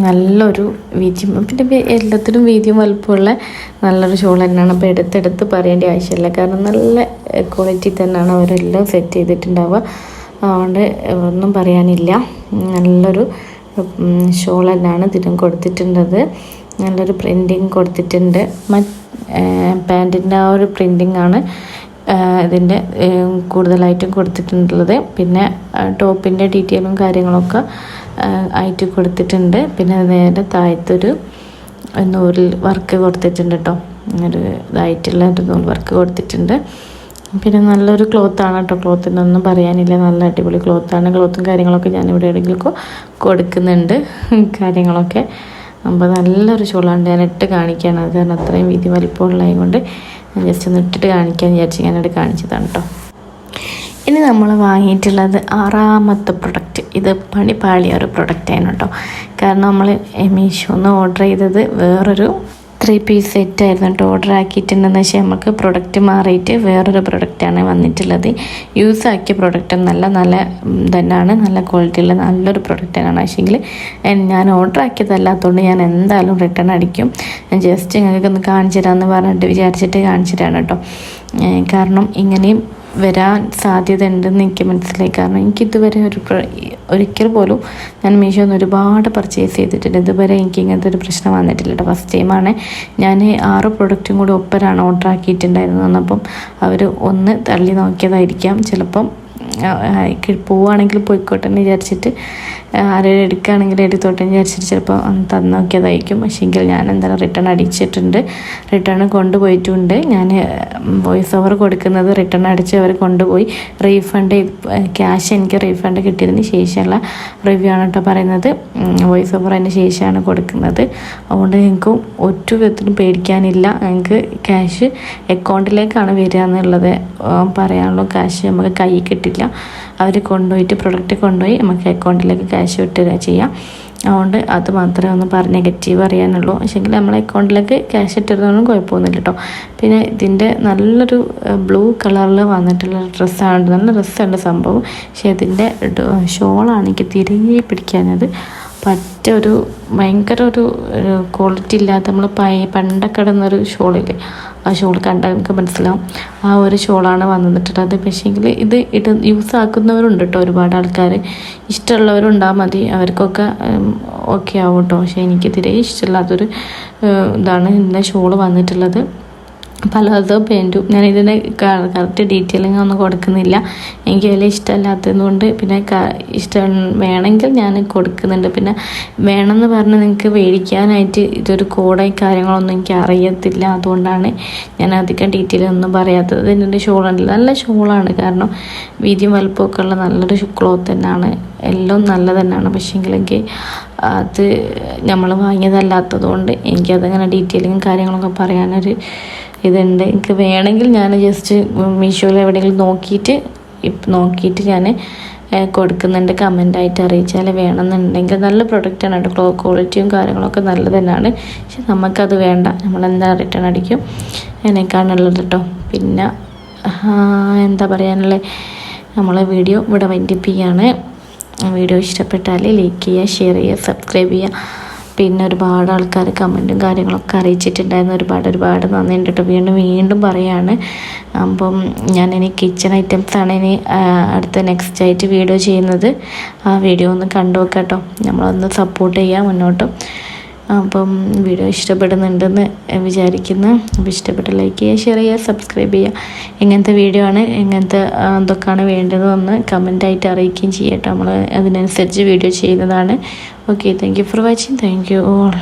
നല്ലൊരു വീതിയും പിന്നെ എല്ലാത്തിനും വീതിയും വലുപ്പമുള്ള നല്ലൊരു ഷോൾ തന്നെയാണ്. അപ്പോൾ എടുത്തെടുത്ത് പറയേണ്ട ആവശ്യമില്ല, കാരണം നല്ല ക്വാളിറ്റി തന്നെയാണ് അവരെല്ലാം സെറ്റ് ചെയ്തിട്ടുണ്ടാവുക. അതുകൊണ്ട് ഒന്നും പറയാനില്ല. നല്ലൊരു ഷോൾ തന്നെയാണ് ഇതിനും കൊടുത്തിട്ടുള്ളത്. നല്ലൊരു പ്രിൻറ്റിങ് കൊടുത്തിട്ടുണ്ട്. പാൻറ്റിൻ്റെ ആ ഒരു പ്രിൻറ്റിങ് ആണ് ഇതിൻ്റെ കൂടുതലായിട്ടും കൊടുത്തിട്ടുള്ളത്. പിന്നെ ടോപ്പിൻ്റെ ഡീറ്റെയിലും കാര്യങ്ങളൊക്കെ ആയിട്ട് കൊടുത്തിട്ടുണ്ട്. പിന്നെ നേരെ താഴത്തൊരു നൂലിൽ വർക്ക് കൊടുത്തിട്ടുണ്ട് കേട്ടോ. ഒരു ഇതായിട്ടുള്ള ഒരു നൂൽ വർക്ക് കൊടുത്തിട്ടുണ്ട്. പിന്നെ നല്ലൊരു ക്ലോത്താണ് കേട്ടോ. ക്ലോത്തിനൊന്നും പറയാനില്ല, നല്ല അടിപൊളി ക്ലോത്താണ്. ക്ലോത്തും കാര്യങ്ങളൊക്കെ ഞാനിവിടെ എവിടെയെങ്കിലും കൊടുക്കുന്നുണ്ട് കാര്യങ്ങളൊക്കെ. അപ്പോൾ നല്ലൊരു ഷോളാണ്. ഞാൻ ഇട്ട് കാണിക്കുകയാണ്. അത് കാരണം അത്രയും വീതി വലിപ്പമുള്ളതായത് കൊണ്ട് ഞാൻ ജസ്റ്റ് ഒന്ന് ഇട്ടിട്ട് കാണിക്കാമെന്ന് വിചാരിച്ച് ഞാനത് കാണിച്ചതാണ് കേട്ടോ. ഇനി നമ്മൾ വാങ്ങിയിട്ടുള്ളത് 6ാമത്തെ പ്രൊഡക്റ്റ്. ഇത് പണി പാളിയ ഒരു പ്രൊഡക്റ്റായിരുന്നു കേട്ടോ. കാരണം നമ്മൾ മീഷോന്ന് ഓർഡർ ചെയ്തത് വേറൊരു 3 പീസ് സെറ്റായിരുന്നു കേട്ടോ ഓർഡർ ആക്കിയിട്ടുണ്ടെന്ന് വെച്ചാൽ നമുക്ക് പ്രൊഡക്റ്റ് മാറിയിട്ട് വേറൊരു പ്രൊഡക്റ്റാണ് വന്നിട്ടുള്ളത്. യൂസ് ആക്കിയ പ്രൊഡക്റ്റ് നല്ല തന്നെയാണ്, നല്ല ക്വാളിറ്റിയുള്ള നല്ലൊരു പ്രൊഡക്റ്റ് തന്നെയാണ്. പക്ഷേങ്കിൽ ഞാൻ ഓർഡർ ആക്കിയതല്ലാത്തതുകൊണ്ട് ഞാൻ എന്തായാലും റിട്ടേൺ അടിക്കും. ഞാൻ ജസ്റ്റ് നിങ്ങൾക്കൊന്ന് കാണിച്ചു തരാമെന്ന് പറഞ്ഞിട്ട് വിചാരിച്ചിട്ട് കാണിച്ചു തരാണ് കേട്ടോ. കാരണം ഇങ്ങനെയും വരാൻ സാധ്യത ഉണ്ടെന്ന് എനിക്ക് മനസ്സിലായി. കാരണം എനിക്കിതുവരെ ഒരിക്കൽ പോലും ഞാൻ മീഷോന്ന് ഒരുപാട് പർച്ചേസ് ചെയ്തിട്ടുണ്ട്. ഇതുവരെ എനിക്ക് ഇങ്ങനത്തെ ഒരു പ്രശ്നം വന്നിട്ടില്ല കേട്ടോ. ഫസ്റ്റ് ടൈമാണ് ഞാൻ 6 പ്രൊഡക്റ്റും കൂടി ഒപ്പരാണ് ഓർഡർ ആക്കിയിട്ടുണ്ടായിരുന്നത്. അപ്പം അവർ ഒന്ന് തള്ളി നോക്കിയതായിരിക്കാം. ചിലപ്പം പോവുകയാണെങ്കിൽ പോയിക്കോട്ടെ എന്ന് വിചാരിച്ചിട്ട് ആരെങ്കിലും എടുക്കുകയാണെങ്കിൽ എടുത്തോട്ടെ എന്ന് വിചാരിച്ചിട്ട് ചിലപ്പോൾ തന്നു നോക്കിയതായിരിക്കും. പക്ഷേങ്കിൽ ഞാൻ എന്തായാലും റിട്ടേൺ അടിച്ചിട്ടുണ്ട്, റിട്ടേൺ കൊണ്ടുപോയിട്ടുണ്ട്. ഞാൻ വോയിസ് ഓവർ കൊടുക്കുന്നത് റിട്ടേൺ അടിച്ച് അവർ കൊണ്ടുപോയി റീഫണ്ട് ക്യാഷ് എനിക്ക് റീഫണ്ട് കിട്ടിയതിന് ശേഷമുള്ള റിവ്യൂ ആണ് കേട്ടോ പറയുന്നത്. വോയിസ് ഓവർ അതിന് ശേഷമാണ് കൊടുക്കുന്നത്. അതുകൊണ്ട് നിങ്ങൾക്ക് ഒറ്റ വിധത്തിലും പേടിക്കാനില്ല. നിങ്ങൾക്ക് ക്യാഷ് അക്കൗണ്ടിലേക്കാണ് വരിക എന്നുള്ളത് പറയാനുള്ളൂ. ക്യാഷ് നമുക്ക് കയ്യിൽ കിട്ടില്ല. അവർ കൊണ്ടുപോയിട്ട് പ്രൊഡക്റ്റ് കൊണ്ടുപോയി നമുക്ക് അക്കൗണ്ടിലേക്ക് ക്യാഷ് വിട്ടുക ചെയ്യാം. അതുകൊണ്ട് അത് മാത്രമേ ഒന്ന് നെഗറ്റീവ് അറിയാനുള്ളൂ. പക്ഷേങ്കിൽ നമ്മളെ അക്കൗണ്ടിലേക്ക് ക്യാഷ് ഇട്ടിരുന്നൊന്നും കുഴപ്പമൊന്നുമില്ല കേട്ടോ. പിന്നെ ഇതിൻ്റെ നല്ലൊരു ബ്ലൂ കളറിൽ വന്നിട്ടുള്ള ഡ്രസ്സാണ്. നല്ല രസമുണ്ട് സംഭവം. പക്ഷേ ഇതിൻ്റെ ഷോളാണ് എനിക്ക് തിരികെ പിടിക്കാനത് ഒരു ഭയങ്കര ഒരു ക്വാളിറ്റി ഇല്ലാത്ത നമ്മൾ പണ്ടൊക്കെ ഇടുന്നൊരു ഷോളില്ലേ, ആ ഷോൾ കണ്ടാൽ നമുക്ക് മനസ്സിലാവും. ആ ഒരു ഷോളാണ് വന്നിട്ടുള്ളത്. പക്ഷേങ്കിൽ ഇത് യൂസ് ആക്കുന്നവരുണ്ട് കേട്ടോ, ഒരുപാട് ആൾക്കാർ. ഇഷ്ടമുള്ളവരുണ്ടാകാൻ മതി, അവർക്കൊക്കെ ഓക്കെ ആവും കേട്ടോ. പക്ഷേ എനിക്ക് തീരെ ഇഷ്ടമില്ലാത്തൊരു ഇതാണ് ഇതിൻ്റെ ഷോള് വന്നിട്ടുള്ളത്. പലതോ പാൻറ്റും ഞാൻ ഇതിൻ്റെ കറക്റ്റ് ഡീറ്റെയിലിംഗ് ഒന്നും കൊടുക്കുന്നില്ല. എനിക്ക് അതിൽ ഇഷ്ടമല്ലാത്തതുകൊണ്ട് പിന്നെ ഇഷ്ടം വേണമെങ്കിൽ ഞാൻ കൊടുക്കുന്നുണ്ട്. പിന്നെ വേണമെന്ന് പറഞ്ഞ് നിങ്ങൾക്ക് മേടിക്കാനായിട്ട് ഇതൊരു കോഡായി കാര്യങ്ങളൊന്നും എനിക്ക് അറിയത്തില്ല. അതുകൊണ്ടാണ് ഞാൻ അധികം ഡീറ്റെയിൽ ഒന്നും പറയാത്തത്. ഇതിൻ്റെ ഷോളുണ്ട്, നല്ല ഷോളാണ്. കാരണം വീതിയും വലുപ്പമൊക്കെ ഉള്ള നല്ലൊരു ക്ലോത്ത് തന്നെയാണ്. എല്ലാം നല്ല തന്നെയാണ്. പക്ഷേങ്കിലെങ്കിൽ അത് നമ്മൾ വാങ്ങിയതല്ലാത്തത് കൊണ്ട് എനിക്കതങ്ങനെ ഡീറ്റെയിലിങ്ങും കാര്യങ്ങളൊക്കെ പറയാനൊരു ഇതുണ്ട്. എനിക്ക് വേണമെങ്കിൽ ഞാൻ ജസ്റ്റ് മീഷോയിൽ എവിടെയെങ്കിലും നോക്കിയിട്ട് ഞാൻ കൊടുക്കുന്നുണ്ട്. കമൻ്റായിട്ട് അറിയിച്ചാൽ വേണമെന്നുണ്ടെങ്കിൽ നല്ല പ്രൊഡക്റ്റാണ് കേട്ടോ. ക്വാളിറ്റിയും കാര്യങ്ങളൊക്കെ നല്ല തന്നെയാണ്. പക്ഷെ നമുക്കത് വേണ്ട, നമ്മളെന്താ റിട്ടേൺ അടിക്കും. അതിനേക്കാളുള്ളത് കേട്ടോ. പിന്നെ എന്താ പറയാനുള്ളത്, നമ്മളെ വീഡിയോ ഇവിടെ വൈൻഡപ്പ് ചെയ്യാണ്. വീഡിയോ ഇഷ്ടപ്പെട്ടാൽ ലൈക്ക് ചെയ്യുക, ഷെയർ ചെയ്യുക, സബ്സ്ക്രൈബ് ചെയ്യുക. പിന്നെ ഒരുപാട് ആൾക്കാർ കമൻറ്റും കാര്യങ്ങളൊക്കെ അറിയിച്ചിട്ടുണ്ടായിരുന്നു. ഒരുപാട് നന്ദിയുണ്ട് കേട്ടോ. വീണ്ടും പറയാണ്. അപ്പം ഞാനിനി കിച്ചൺ ഐറ്റംസാണ് ഇനി അടുത്ത നെക്സ്റ്റ് ആയിട്ട് വീഡിയോ ചെയ്യുന്നത്. ആ വീഡിയോ ഒന്ന് കണ്ടു നോക്കാം കേട്ടോ. നമ്മളൊന്ന് സപ്പോർട്ട് ചെയ്യുക മുന്നോട്ടും. അപ്പം വീഡിയോ ഇഷ്ടപ്പെടുന്നുണ്ടെന്ന് വിചാരിക്കുന്നു. അപ്പോൾ ഇഷ്ടപ്പെട്ട ലൈക്ക് ചെയ്യുക, ഷെയർ ചെയ്യുക, സബ്സ്ക്രൈബ് ചെയ്യുക. എങ്ങനത്തെ വീഡിയോ ആണ്, എങ്ങനത്തെ എന്തൊക്കെയാണ് വേണ്ടതെന്ന് കമൻ്റായിട്ട് അറിയിക്കുകയും ചെയ്യട്ടോ. നമ്മൾ അതിനനുസരിച്ച് വീഡിയോ ചെയ്യുന്നതാണ്. Okay, thank you for watching. Thank you all.